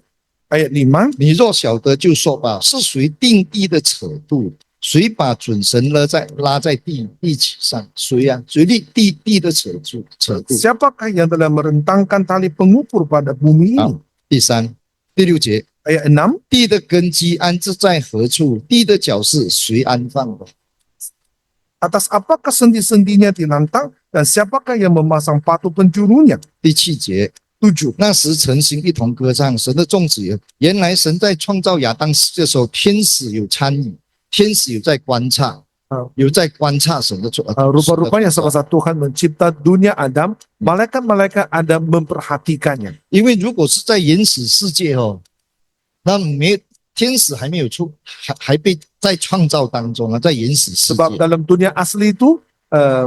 Ayat 5, 你若晓得就说吧，是谁定地的尺度？谁把准绳拉在地起上？谁呀？谁立地的尺度？ siapakah yang telah merentangkan tali pengukur pada bumi ini? 好，第3、第6节， Ayat 6, 地的根基安置在何处？地的脚是谁安放的？ atas apakah sendi-sendinya dilantang dan siapakah yang memasang paku penjurunya? 第7节， 7. 那时诚心一同歌唱，神的众子。原来神在创造亚当世界的时候，天使有参与，天使有在观察，有在观察神的作。 Rupa-rupanya semasa Tuhan mencipta dunia Adam, malaikat-malaikat Adam memperhatikannya. 因为如果是在原始世界那天使还没有还被在创造当中在原始世 Sebab 界。 dalam dunia asli itu,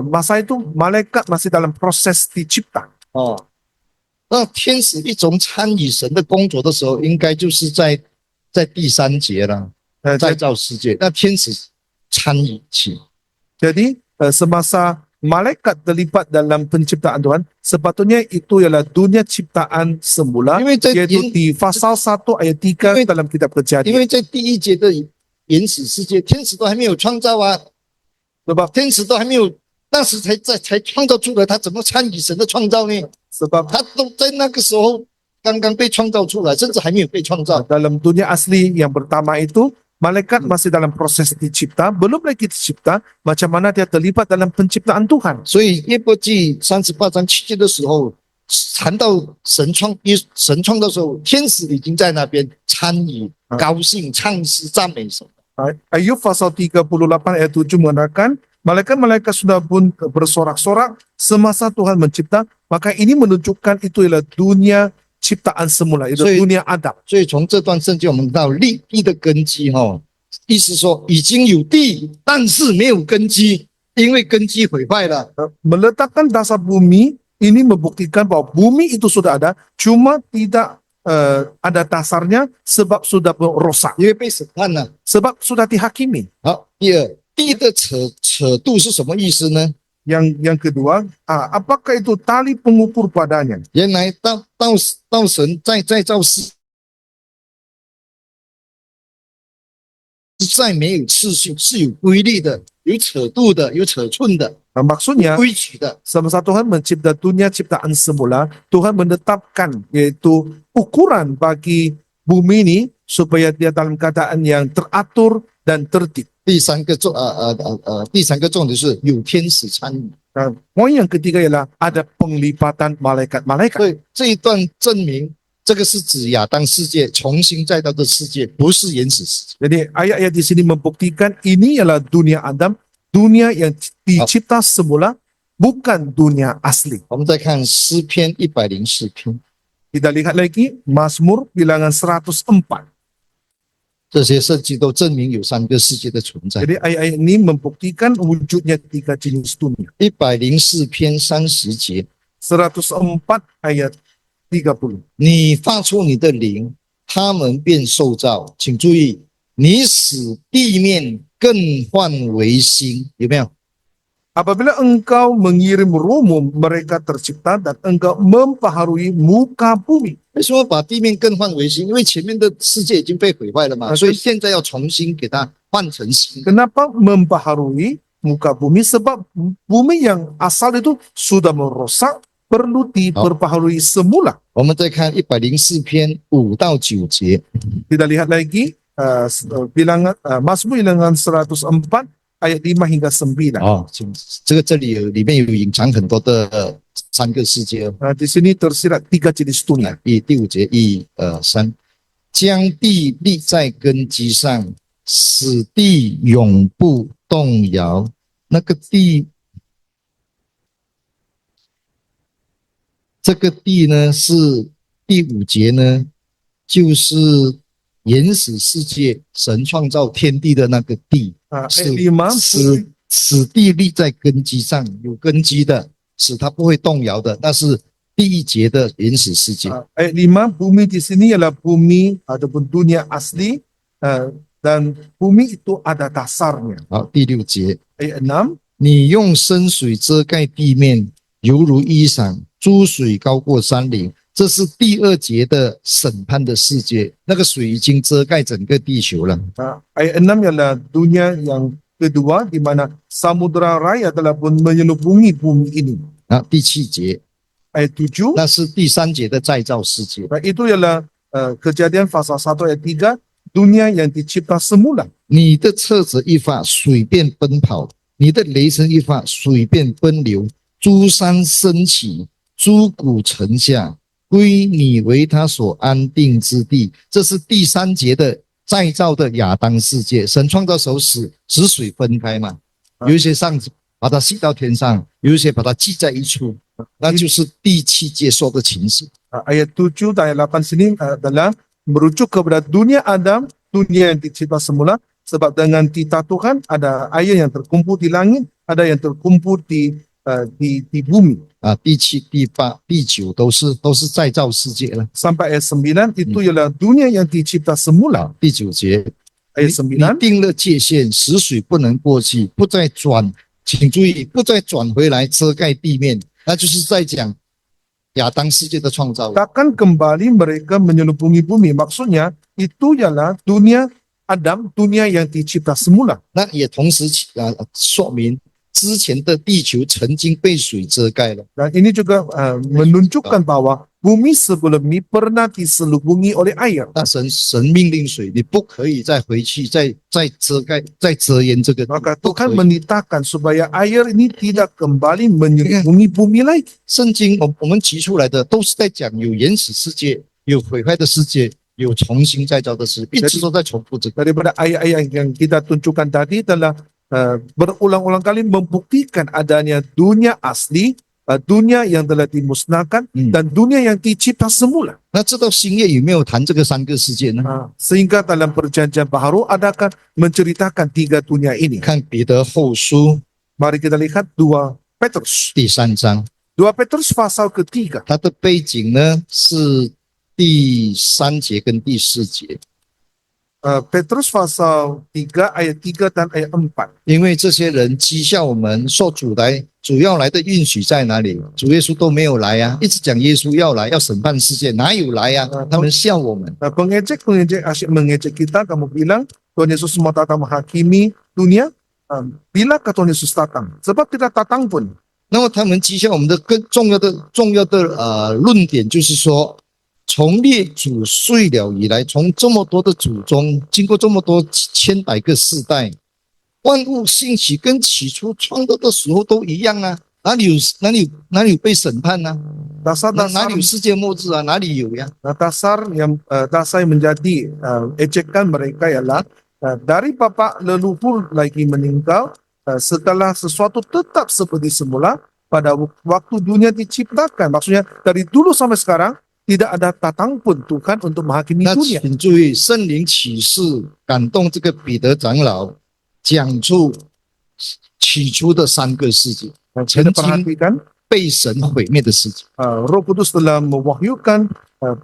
masa itu malaikat masih dalam proses dicipta. 那天使一种参与神的工作的时候，应该就是在第三节了， 再造世界。那天使参与起， Jadi semasa malaikat terlibat dalam penciptaan Tuhan, sepatutnya itu ialah dunia ciptaan semula, 因为在 iaitu di pasal 1 ayat 3 dalam kitab 因 Kejadian. 为在第一节的原始世界，天使都还没有创造啊， Sebab 天使都还没有，那时才创造出来，他怎么参与神的创造呢？ sebab 他都在那个时候刚刚被创造出来，甚至还没有被创造。 dalam dunia asli yang pertama itu, malaikat masih dalam proses dicipta, belum lagi dicipta, macam mana dia terlibat dalam penciptaan Tuhan. 所以约伯记38章7节的时候，谈到神创造的时候，天使已经在那边参与、高兴、唱诗、赞美神。 Ayub pasal 38 ayat 7 mengatakan, malaikat-malaikat sudah pun bersorak-sorak semasa Tuhan mencipta, maka ini menunjukkan itu ialah dunia ciptaan semula, itu 所以 dunia Adam. 所以从这段圣经我们到地的根基意思说已经有地，但是没有根基，因为根基毁坏了。 Meletakkan dasar bumi, ini membuktikan bahwa bumi itu sudah ada, cuma tidak ada dasarnya sebab sudah rosak, 因为被审判了。 sebab sudah dihakimi. 好，第二，地的扯度是什么意思呢？ Yang kedua, apakah itu tali pengukur padanya? 原来到神再造世，实在没有次序，是有规律的，有扯度的，有尺寸的， Maksudnya, 规矩的。 semasa Tuhan mencipta dunia ciptaan semula, Tuhan menetapkan yaitu ukuran bagi bumi ini supaya dia dalam keadaan yang teratur dan tertib. 第三个重点是有天使参与。 Poin yang ketiga ialah ada penglibatan malaikat-malaikat. 所以这一段证明，这个是指亚当世界重新再造的世界，不是原始世界。 Jadi ayat-ayat di sini membuktikan ini ialah dunia Adam, dunia yang dicipta semula, bukan dunia asli. 我们再看诗篇104篇， Kita lihat lagi Mazmur bilangan 104. 这些圣经都证明有三个世界的存在。 Jadi ayat-ayat ini membuktikan wujudnya tiga jenis dunia. 104篇30节， 104 ayat 30. 你发出你的灵，他们便受造。请注意，你使地面更换为新，有没有？ Apabila engkau mengirim rumu, mereka tercipta dan engkau membaharui muka bumi. 为什么把地面更换为新？因为前面的世界已经被毁坏了嘛，所以现在要重新给它换成新。 Kenapa membaharui muka bumi? Sebab bumi yang asal itu sudah merusak, perlu diperbaharui semula. 我们再看104篇5到9节， Kita lihat lagi bilangan Mazmur bilangan 104 ayat 5 hingga 9. 哦，这里面有隐藏很多的三个世界哦。 Di sini tersirat tiga jenis dunia. 第5节1、2、3，将地立在根基上，使地永不动摇。那个地，这个地呢是第5节呢，就是原始世界神创造天地的那个地。 Ayat 5, 使地立在根基上，有根基的，使它不会动摇的，那是第1节的原始世界。 ayat 5, bumi di sini ialah bumi ataupun dunia asli dan bumi itu ada dasarnya. 好，第6节， Ayat 6, 你用深水遮盖地面，犹如衣裳，诸水高过山岭。这是第2节的审判的世界，那个水已经遮盖整个地球了。 ayat 6 ialah dunia yang kedua di mana samudra raya telah pun menyelubungi bumi ini. 啊，第7节， Ayat 7, 那是第3节的再造世界。 itu ialah kejadian pasal 1 ayat 3, dunia yang dicipta semula. 你的册子一发，水便奔跑；你的雷声一发，水便奔流。诸山升起，诸谷沉下，归你为他所安定之地。这是第3节的再造的亚当世界。神创造时候使水分开嘛，有一些上把它吸到天上，有一些把它聚在一处，那就是第7节说的情形。 Ayat 7 dan ayat 8 sini adalah merujuk kepada dunia Adam, dunia yang dicipta semula, sebab dengan titah Tuhan ada air yang terkumpul di langit, ada yang terkumpul di di bumi. 第七、第八、第九都是再造世界了。 Sampai ayat 9 itu ialah dunia yang dicipta semula. 第九节， Ayat 你 9, 定了界限，死水不能过去，不再转，请注意，不再转回来遮盖地面，那就是在讲亚当世界的创造。 takkan kembali mereka menyelubungi bumi. Maksudnya itu ialah dunia Adam, dunia yang dicipta semula. 那也同时说明之前的地球曾经被水遮盖了。 Dan ini juga menunjukkan bahwa bumi sebelum ini pernah diselubungi oleh air. 那神命令水，你不可以再回去，再遮盖、再遮掩这个。 Maka 不可 Tuhan 以。 menitahkan supaya air ini tidak kembali menyelubungi bumi lagi. 圣经我们提出来的都是在讲有原始世界，有毁坏的世界，有重新再造的世界，一直都在重复这个。 Daripada ayat-ayat yang kita tunjukkan tadi telah berulang-ulang kali membuktikan adanya dunia asli, dunia yang telah dimusnahkan, dan dunia yang dicipta semula. 那知道新约有没有谈这个三个世界呢？ Sehingga dalam perjanjian baru adakah menceritakan tiga dunia ini. 看彼得后书 Mari kita lihat 2 Petrus. 第3章， 2 Petrus pasal ketiga. 它的背景呢是第3节跟第4节， Petrus pasal 3 ayat 3 dan ayat 4. 因为这些人讥笑我们，说主要来的应许在哪里？主耶稣都没有来啊，一直讲耶稣要来，要审判世界，哪有来啊？他们笑我们。 Pengejek asyik mengejek kita, kamu bilang Tuhan Yesus mau datang menghakimi dunia. Bilakah Tuhan Yesus datang? Sebab tidak datang pun. 那么他们讥笑我们的更重要的论点就是说，从列祖睡了以来，从这么多的祖宗，经过这么多千百个世代，万物兴起跟起初创造的时候都一样啊，哪里有被审判呢、哪 Dasar-dasar 里有世界末日啊？哪里有呀？ dasar yang menjadi ejekan mereka ialah dari bapa leluhur lagi meninggal, setelah sesuatu tetap seperti semula pada waktu dunia diciptakan. Maksudnya dari dulu sampai sekarang tidak ada datang pun Tuhan untuk menghakimi 那 dunia. 请注意，圣灵启示感动这个彼得长老，讲出起初的3个世界， Kita perhatikan 被神毁灭的世界。 Roh Kudus telah mewahyukan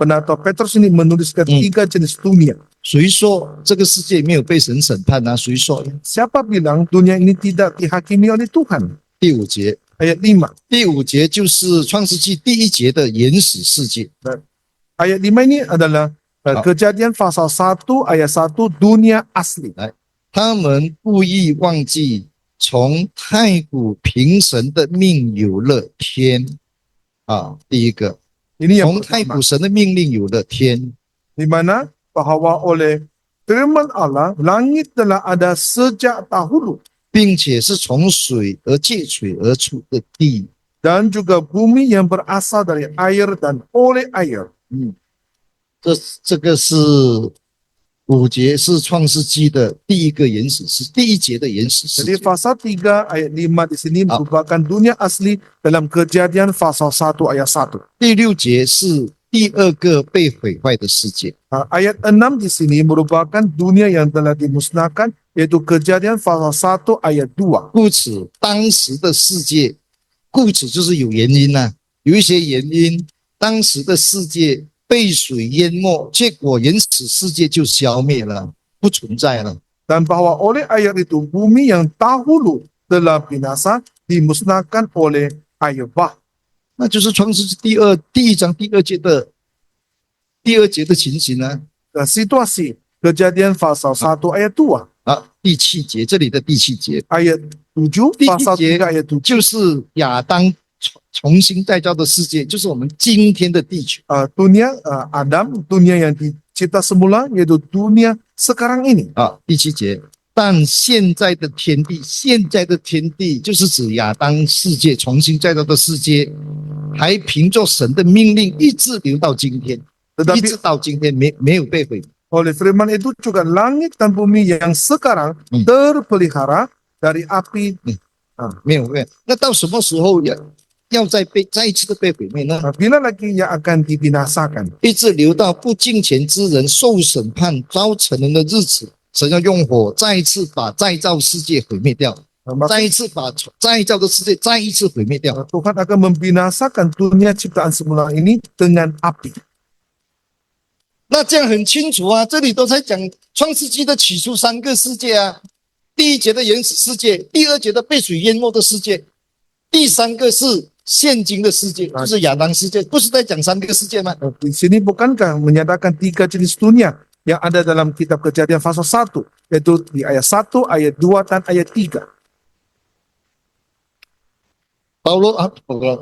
penatua Petrus ini menuliskan 3 jenis dunia. 谁说这个世界没有被神审判呢、谁说？ Siapa bilang dunia ini tidak dihakimi oleh Tuhan? 第5节， Ayat 5. 第5节就是创世纪第1节的原始世界。 Ayat 5 ini adalah Kejadian pasal 1 ayat 1 dunia asli. 他们故意忘记从太古凭神的命有了天第一个， Ini yang 从太 pertama, 古神的命令有了天。 di mana bahwa oleh firman Allah langit telah ada sejak dahulu 并且是从水而借水而出的地。 dan juga bumi yang berasal dari air dan oleh air. 这个是5节，是创世纪的第一个原始世，第1节的原始世 Jadi 界。 pasal 3 ayat 5 di sini merupakan dunia asli dalam Kejadian pasal 1 ayat 1. 第6节是第2个被毁坏的世界。 Ayat 6 di sini merupakan dunia yang telah dimusnahkan, yaitu Kejadian pasal 1 ayat 2. 故此，当时的世界，故此就是有原因有一些原因，当时的世界被水淹没，结果原始世界就消灭了，不存在了。 Dan bahwa oleh air itu bumi yang dahulu telah binasa dimusnahkan oleh air bah. 那就是创世纪第1章第2节的情形Situasi Kejadian pasal 1 ayat 2. 第7节，这里的第7节， Ayat 7 第 pasal 7节 3 ayat 7. 就是亚当重新再造的世界，就是我们今天的地球。 Dunia Adam, dunia yang dicipta semula, yaitu dunia sekarang ini. 第7节，但现在的天地，现在的天地就是指亚当世界重新再造的世界，还凭着神的命令一直留到今天，一 Tetapi 直到今天没有被毁灭。 oleh firman itu juga langit dan bumi yang sekarang terpelihara dari api. 没有。那到什么时候要再一次的被毁灭呢？ Bila lagi yang akan dibinasakan? 一直留到不敬虔之人受审判遭沉沦的日子，神要用火再一次把再造世界毁灭掉， Maksud, 再一次把再造的世界再一次毁灭掉。 Tuhan akan membinasakan dunia ciptaan semula ini dengan api. 那这样很清楚啊，这里都在讲创世纪的起初三个世界啊，第一节的原始世界，第二节的被水淹没的世界，第三个是现今的世界，就是亚当世界，不是在讲三个世界吗？ Di sini bukankah menyatakan 3 jenis dunia yang ada dalam kitab Kejadian pasal 1, yaitu di ayat 1, ayat 2, dan ayat 3. 保罗啊，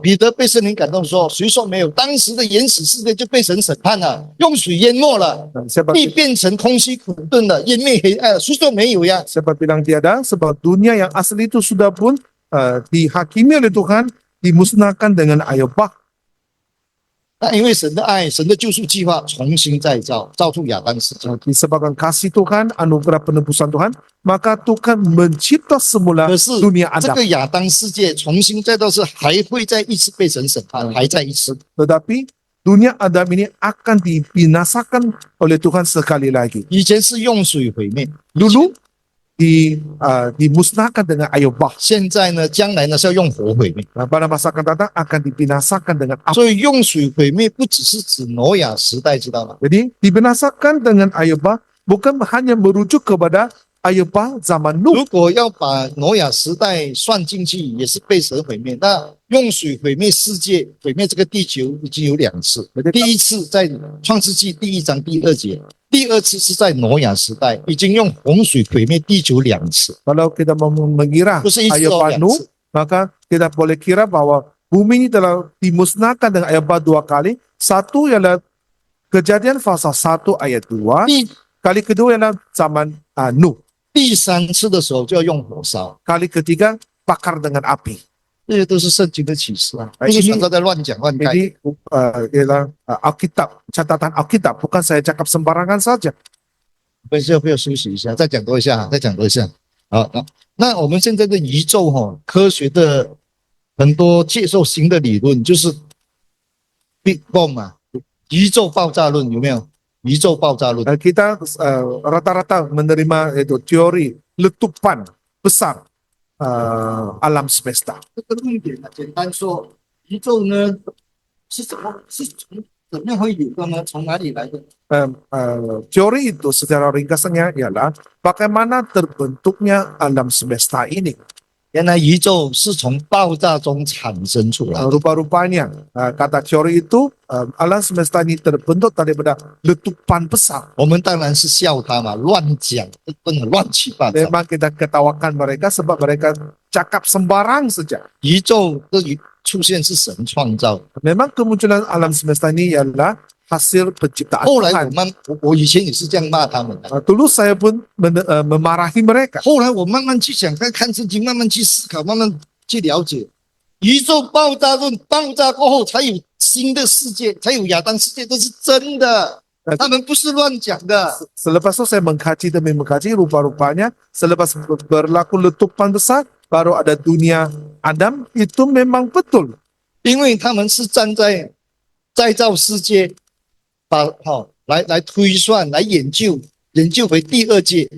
彼得被圣灵感动说：“谁说没有？当时的原始世界就被神审判了，用水淹没了， Siapa, 地变成空虚混沌了，湮灭黑暗了。谁说没有呀？ siapa bilang tiada, sebab dunia yang asli itu sudah pun dihakimi oleh Tuhan, dimusnahkan dengan air bah. 那因为神的爱，神的救赎计划重新再造，造出亚当世界。 Disebabkan kasih Tuhan, anugerah penebusan Tuhan, maka Tuhan mencipta semula 可是 dunia 这 Adam. 个亚当世界重新再造是还会再一次被神审判，还再一次。 Tetapi dunia Adam ini akan dibinasakan oleh Tuhan sekali lagi. 以前是用水毁灭， Dulu dimusnahkan dengan air bah. 现在呢，将来呢是要用火毁灭。 Nah, pada masa akan datang akan dibinasakan dengan api. 所以用水毁灭不只是指挪亚时代，知道吗？ Jadi dibinasakan dengan air bah bukan hanya merujuk kepada air bah zaman Nuh. 如果要把挪亚时代算进去，也是被神毁灭。那用水毁灭世界、毁灭这个地球已经有2次。第一次在创世纪第1章第2节，第二次是在挪亚时代，已经用洪水毁灭地球2次。 Kalau kita mau mengira 不是一次 air 哦， bah 2 Nuh, 次。 maka kita boleh kira bahwa bumi ini telah dimusnahkan dengan air bah 2 kali. Satu ialah Kejadian pasal 1 ayat 2. 第 Kali kedua ialah zaman Nuh. 第3次的时候就要用火烧， Kali ketiga bakar dengan api. 这些都是圣经的启示啊，哎不是传道在乱讲乱盖。 Jadi ialah Alkitab, catatan Alkitab, bukan saya cakap sembarangan saja. 不要休息一下，再讲多一下，再讲多一下。好，那我们现在的宇宙科学的很多接受新的理论，就是 Big Bang 嘛，宇宙爆炸论有没有？宇宙爆炸论， Kita rata-rata menerima itu teori letupan besar alam semesta. 这个论点呢，简单说，宇宙呢是怎么会有的呢？从哪里来的？ Teori itu secara ringkasnya ialah bagaimana terbentuknya alam semesta ini. 原来宇宙是从爆炸中产生出来的。 Rupa-rupanya kata teori itu alam semesta ini terbentuk daripada letupan besar. 我们当然是笑他嘛，乱讲，真的乱七八糟。 Memang kita ketawakan mereka sebab mereka cakap sembarang saja. 宇宙的出现是神创造的。 Memang kemunculan alam semesta ini ialah hasil penciptaan 后来 Tuhan. 我以前也是这样骂他们的。 Dulu saya pun memarahi mereka. 后来我慢慢去想，看圣经，慢慢去思考，慢慢去了解，宇宙爆炸论爆炸过后才有新的世界，才有亚当世界，这是真的，他们不是乱讲的。 Selepas itu saya mengkaji demi mengkaji, rupa-rupanya selepas berlaku letupan besar baru ada dunia Adam, itu memang betul. 因为他们是站在再造世界，来推算，来研究回第2节，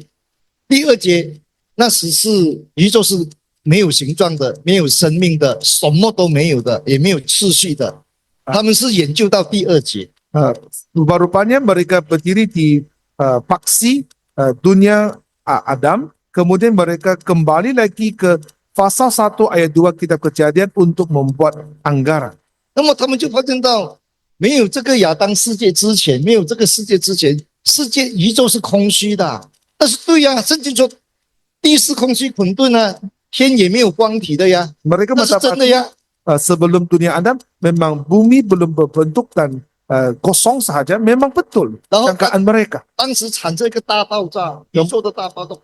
第2节那时是宇宙是没有形状的，没有生命的，什么都没有的，也没有次序的。他们是研究到第2节。 Rupa-rupanya mereka berdiri di paksi dunia Adam, kemudian mereka kembali lagi ke pasal 1 ayat 2 kitab Kejadian untuk membuat anggaran. 那么他们就发现到，没有这个亚当世界之前，没有这个世界之前，宇宙是空虚的。但是对呀，圣经说地是空虚混沌啊，天也没有光体的呀， Mereka 那是真的 mendapati 呀。 sebelum dunia Adam memang bumi belum berbentuk dan kosong saja, memang betul 然后 sangkaan mereka. 当时产生一个大爆炸，宇宙的大爆炸，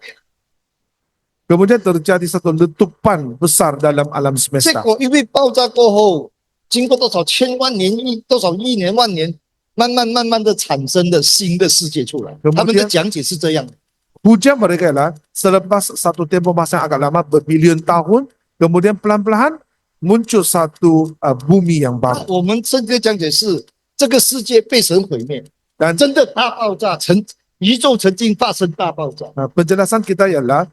Kemudian terjadi satu letupan besar dalam alam 结 semesta. 果因为爆炸过后，经过多少千万年、多少亿年、万年，慢慢的产生的新的世界出来。 Kemudian 他们的讲解是这样的。 Hujah mereka ialah selepas satu tempoh masa yang agak lama berbilion tahun, kemudian pelan-pelan muncul satu bumi yang 那 baru. 我们圣经的讲解是，这个世界被神毁灭， Dan 真的大爆炸，宇宙曾经发生大爆炸。 penjelasan kita ialah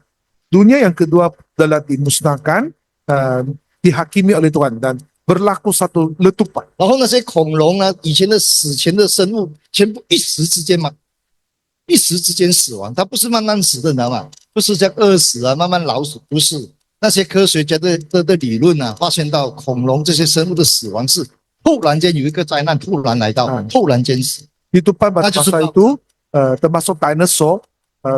dunia yang kedua adalah dimusnahkan, dihakimi oleh Tuhan dan berlaku satu letupan. 然后那些恐龙啊，以前的史前的生物，全部一时之间嘛，一时之间死亡，它不是慢慢死的，你知道吗？不是像饿死啊，慢慢老死，不是。那些科学家的理论啊，发现到恐龙这些生物的死亡是突然间有一个灾难突然来到，突然间死。 Letupan pada masa itu termasuk dinosaur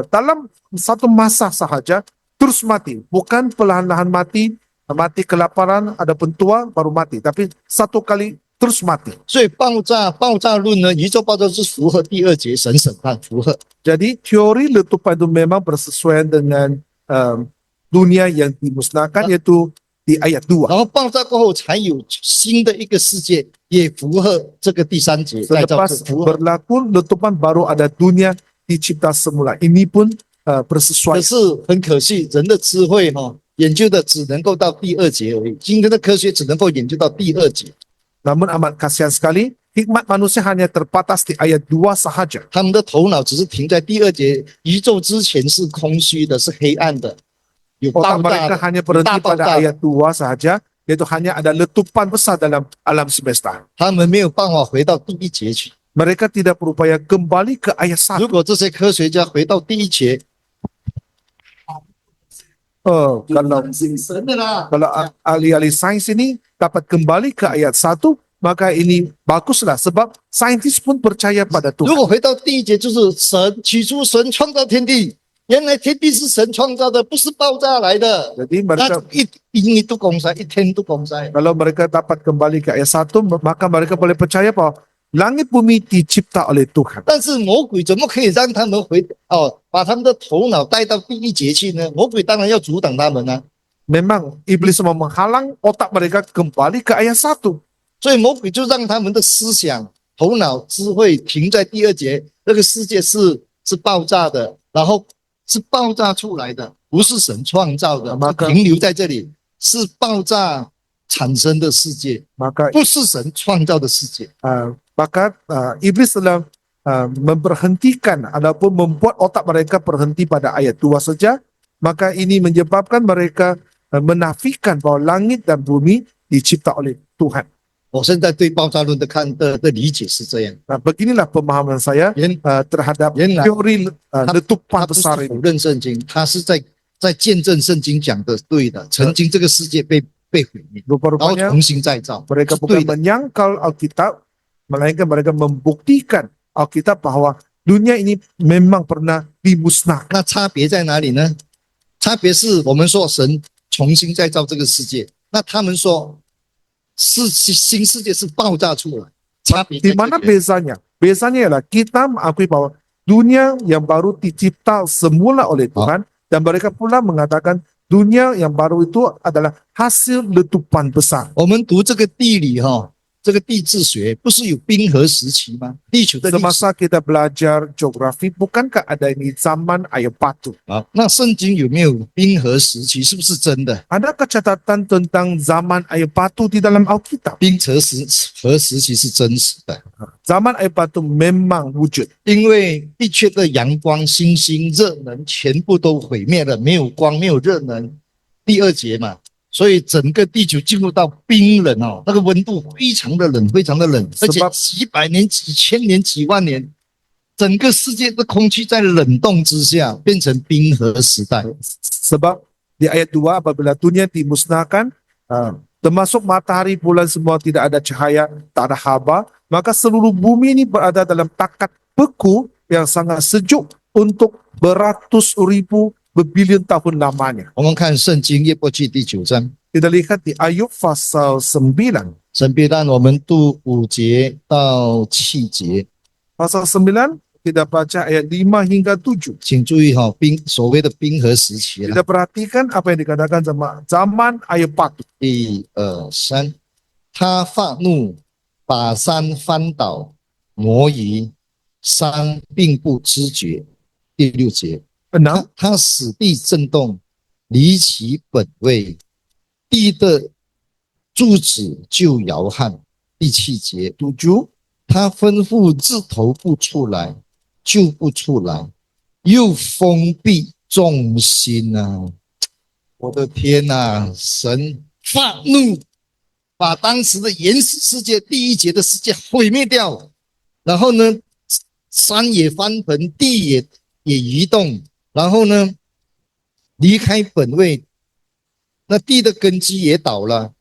dalam satu masa sahaja terus mati, bukan perlahan-lahan mati, mati kelaparan, ada tua baru mati, tapi satu kali terus mati. 所以爆炸论呢，宇宙爆炸是符合第二节神审判，符合。 Jadi teori letupan itu memang bersesuaian dengan dunia yang dimusnahkan, yaitu di ayat 2. 然后爆炸过后才有新的一个世界，也符合这个第三节再造 Selepas 符合。 berlaku letupan baru ada dunia dicipta semula. Ini pun 可 bersesuaian. 是很可惜，人的智慧研究的只能够到第二节而已。今天的科学只能够研究到第二节， Namun amat kasihan sekali, hikmat manusia hanya terbatas di ayat 2 sahaja. 他们的头脑只是停在第二节。宇宙之前是空虚的，是黑暗的，有 Otak 爆炸 mereka 的， hanya berhenti 大爆 pada 炸。 ayat 2 sahaja, yaitu hanya ada letupan besar dalam alam semesta. 他们没有办法回到第一节去。 Mereka tidak berupaya kembali ke ayat 1. 如果这些科学家回到第一节， Kalau 的啦。 ahli-ahli sains ini dapat kembali ke ayat 1, maka ini baguslah sebab saintis pun percaya pada 如 Tuhan. 果回到第一节，就是神起初神创造天地，原来天地是神创造的，不是爆炸来的。 Jadi 那 mereka 一年都公塞，一天都公塞。 kalau mereka dapat kembali ke ayat 1, maka mereka boleh percaya bahwa langit bumi dicipta oleh Tuhan. 但是魔鬼怎么可以让他们把他们的头脑带到第一节去呢？魔鬼当然要阻挡他们啊。 Memang iblis mau menghalang otak mereka kembali ke ayat 1. 所以魔鬼就让他们的思想、头脑、智慧停在第二节，这个世界是爆炸的，然后是爆炸出来的，不是神创造的，停留在这里是爆炸产生的世界， Maka 不是神创造的世界。 iblis telah memberhentikan ataupun membuat otak mereka berhenti pada ayat 2 saja. Maka ini menyebabkan mereka menafikan bahwa langit dan bumi dicipta oleh Tuhan. 我现在对爆炸论的理解是这样， Beginilah pemahaman saya terhadap teori 他 letupan 不是 besar 否 ini. 认圣经，他是在见证圣经讲的对的，曾经这个世界被毁灭，然后 Rupa-rupanya 重新再造， mereka 是对 bukan 的。 menyangkal Alkitab, melainkan mereka membuktikan Alkitab bahwa dunia ini memang pernah dimusnahkan. 那差别在哪里呢？差别是我们说神重新再造这个世界，那他们说新世界是爆炸出来，差别在 Di mana 这边。 bezanya? Bezanya ialah kita mengakui bahwa dunia yang baru dicipta semula oleh Tuhan dan mereka pula mengatakan dunia yang baru itu adalah hasil letupan besar. 我们读这个地理这个地质学不是有冰河时期吗？地球的历史 Semasa kita belajar geografi, bukankah ada ini zaman air batu? 啊，那圣经有没有冰河时期？是不是真的？ Adakah catatan tentang zaman air batu di dalam Alkitab? 冰河时期是真实的， Zaman air batu memang wujud. 因为一切的阳光、星星、热能全部都毁灭了，没有光，没有热能。第二节嘛，所以整个地球进入到冰冷那个温度非常的冷，非常的冷，而且几百年、几千年、几万年，整个世界的空气在冷冻之下变成冰河时代。 Sebab di ayat 2 apabila dunia dimusnahkan, termasuk matahari, bulan semua tidak ada cahaya, tak ada haba, maka seluruh bumi ini berada dalam takat beku yang sangat sejuk untuk beratus ribu berbilion tahun lamanya. 我们看圣经约伯记第9章， Kita lihat di Ayub pasal 9. 神别让我们读5节到7节， Pasal 9 kita baca ayat 5 hingga 7. 请注意所谓的冰河时期了。 Kita perhatikan apa yang dikatakan sama zaman air batu. 1、2、3，他发怒，把山翻倒，挪移，山并不知觉。第6节， 6. 他使地震动，离其本位，地的柱子就摇撼。第7节， 7. 他吩咐字头不出来，就不出来，又封闭众星啊！我的天哪！神发怒，把当时的原始世界第一节的世界毁灭掉，然后呢，山也翻盆，地也移动，然后呢，离开本位，那地的根基也倒了，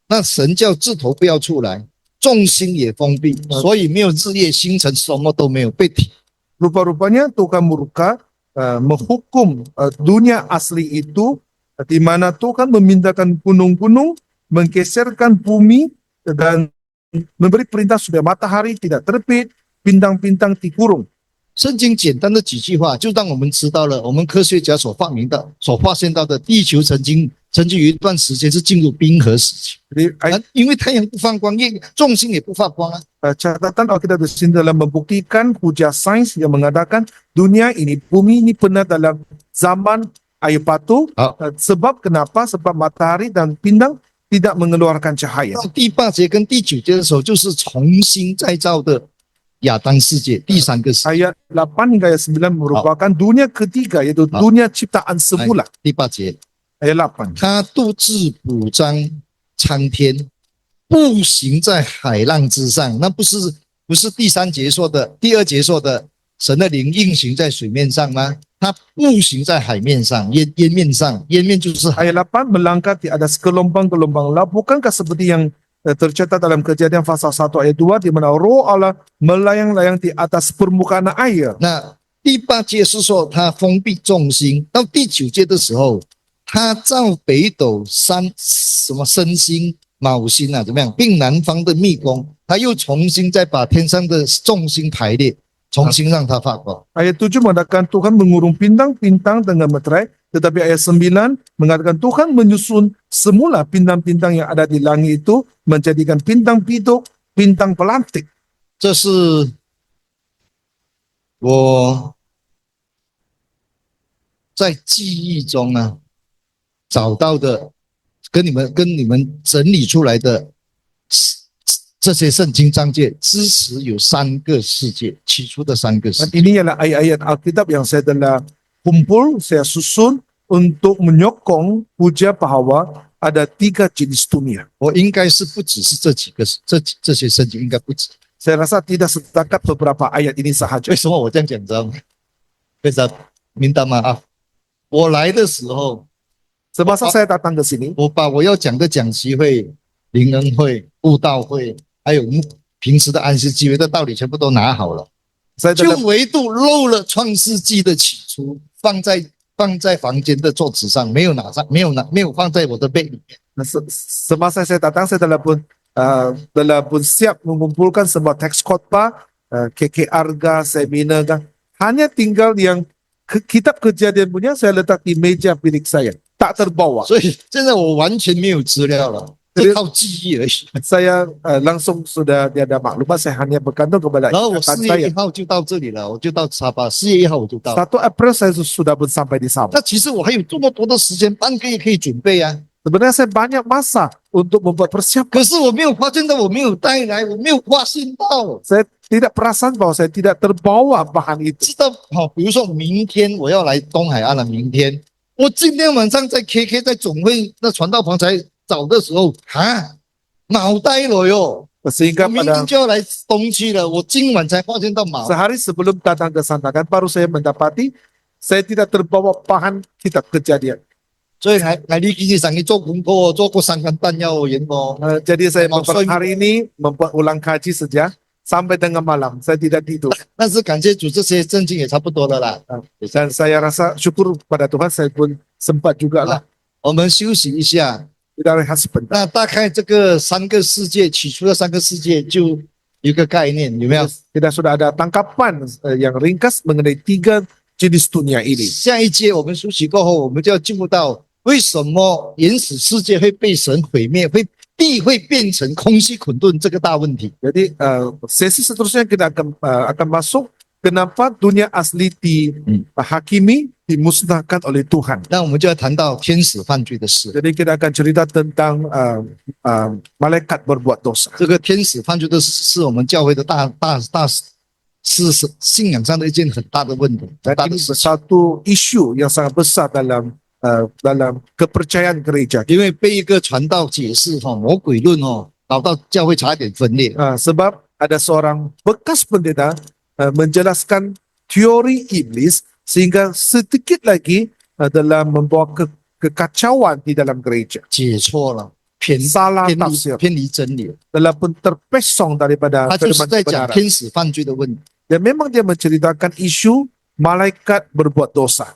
那神叫字头不要出来，众星也封闭，所以没有日夜星辰，什么都没有被体。Rupa-rupanya Tuhan murka menghukum dunia asli itu, di mana Tuhan memindahkan gunung-gunung, menggeserkan bumi dan memberi perintah supaya matahari tidak terbit, bintang-bintang dikurung. 圣经简单的几句话，就让我们知道了我们科学家所发现到的地球曾经有一段时间是进入冰河时期。因为太阳不放光，众星也不发光啊。Catatan Alkitab di sini dalam membuktikan hujah sains yang mengatakan dunia ini, bumi ini pernah dalam zaman air batu. Sebab kenapa? Sebab matahari dan bintang tidak mengeluarkan cahaya. 到第8节跟第9节的时候，就是重新再造的亚当世界，第3个世界。Ayat 8 hingga ayat 9 merupakan dunia ketiga, yaitu dunia ciptaan semula. 第8节， Ayat 8. 他独自补张苍天，步行在海浪之上。那不是第3节说的，第2节说的，神的灵运行在水面上吗？他步行在海面上，烟面上，烟面就是海。 Ayat 8 melangkah di atas gelombang-gelombang laut. Bukankah seperti yang tercatat dalam Kejadian pasal 1 ayat 2, di mana roh Allah melayang-layang di atas permukaan air. 那第8节是说他封闭众星，到第9节的时候，他造北斗什么申星、卯星啊，怎么样，并南方的密宫，他又重新再把天上的众星排列，重新让它发光。 Ayat 7 mengatakan Tuhan mengurung bintang-bintang dengan meterai, tetapi ayat 9 mengatakan Tuhan menyusun semula bintang-bintang yang ada di langit itu menjadikan bintang biduk, bintang pelantik. 这是我在记忆中啊找到的，跟你们整理出来的这些圣经章节，支持有3个世界，起初的3个世 Dan 界。 ini adalah ayat-ayat Alkitab yang saya telah kumpul, saya susun untuk menyokong hujah bahwa ada 3 jenis dunia. 我应该是不只是这几个这些圣经，应该不止。 Saya rasa tidak setakat beberapa ayat ini sahaja. 为什么我这样讲，知道吗？非常明白吗？啊，我来的时候， Semasa saya datang ke sini, 我把我要讲的讲习会、灵恩会、布道会，还有平时的安息机会的道理全部都拿好了， saya 就 telah 唯独漏了创世纪的起初，放在房间的桌子上，没有放在我的背里面。 semasa saya datang, saya telah pun siap mengumpulkan semua teks khotbah, KKRGA, seminar, kan. Hanya tinggal yang kitab kejadian punya saya letak di meja bilik saya, tak terbawa. 所以现在我完全没有资料了，就靠记忆而已。 Saya langsung sudah tiada maklumat, saya hanya bergantung kepada 然后我ingatan 4 saya. 月1号就到这里了，我就到沙巴，4月1号我就到。 1 April saya sudah pun sampai di Sabah. 那其实我还有这么多的时间，半个月可以准备啊。 Sebenarnya saya banyak masa untuk membuat persiapan. 可是我没有发现到，我没有带来，我没有发现到。 Saya tidak perasan bahwa saya tidak terbawa bahan itu. 知道好，比如说明天我要来东海岸了，明天我今天晚上在 KK 在总会那传道房才找的时候啊，脑袋了哟， Sehingga 我明 pada 天就要来东区了，我今晚才发现到毛。 sehari sebelum datang ke Sandakan, baru saya mendapati saya tidak terbawa bahan kitab kejadian. 所以还你今天上去做功课哦，做过3个半要员哦。 Jadi saya Maksudnya- hari ini membuat ulang kaji saja sampai tengah malam. Saya tidak tidur. 但是感谢主，这些圣经也差不多了啦。 Dan saya rasa syukur pada Tuhan, saya pun sempat juga lah 我们休息一下。 tidak rehat sebentar. 那大概这个3个世界，起初的3个世界就有一个概念，有没有？ Tidak sudah ada tangkapan yang ringkas mengenai 3 jenis dunia ini. 下一节我们休息过后，我们就要进入到为什么原始世界会被神毁灭，地会变成空虚混沌这个大问题。 Jadi sesi seterusnya kita akan masuk kenapa dunia asli dihakimi, dimusnahkan oleh Tuhan. 那我们就要谈到天使犯罪的事。 Jadi kita akan cerita tentang malaikat berbuat dosa. 这个天使犯罪的事是我们教会的大是信仰上的一件很大的问题，很 Dan 大的 ini 事情。 satu isu yang sangat besar dalam kepercayaan gereja. 因为被一个传道解释魔鬼论搞到教会差一点分裂。 Sebab ada seorang bekas pendeta menjelaskan teori iblis sehingga sedikit lagi dalam membawa kekacauan di dalam gereja. 解错了，偏 Salah 偏离 tafsir 偏离真理， telah pun terpesong daripada 他就是 firman 在讲 kebenaran. 天使犯罪的问题。 Dan memang dia menceritakan isu malaikat berbuat dosa.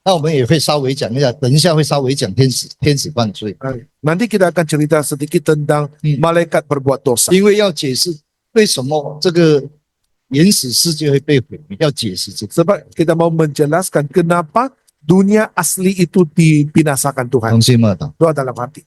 那我们也会稍微讲一下，等一下会稍微讲天使犯罪， Nanti kita akan cerita sedikit tentang malaikat berbuat dosa. 因为要解释为什么这个原始世界会被毁灭，要解释这个。 Sebab kita mau menjelaskan kenapa dunia asli itu dibinasakan Tuhan. 同学们， Doa dalam hati.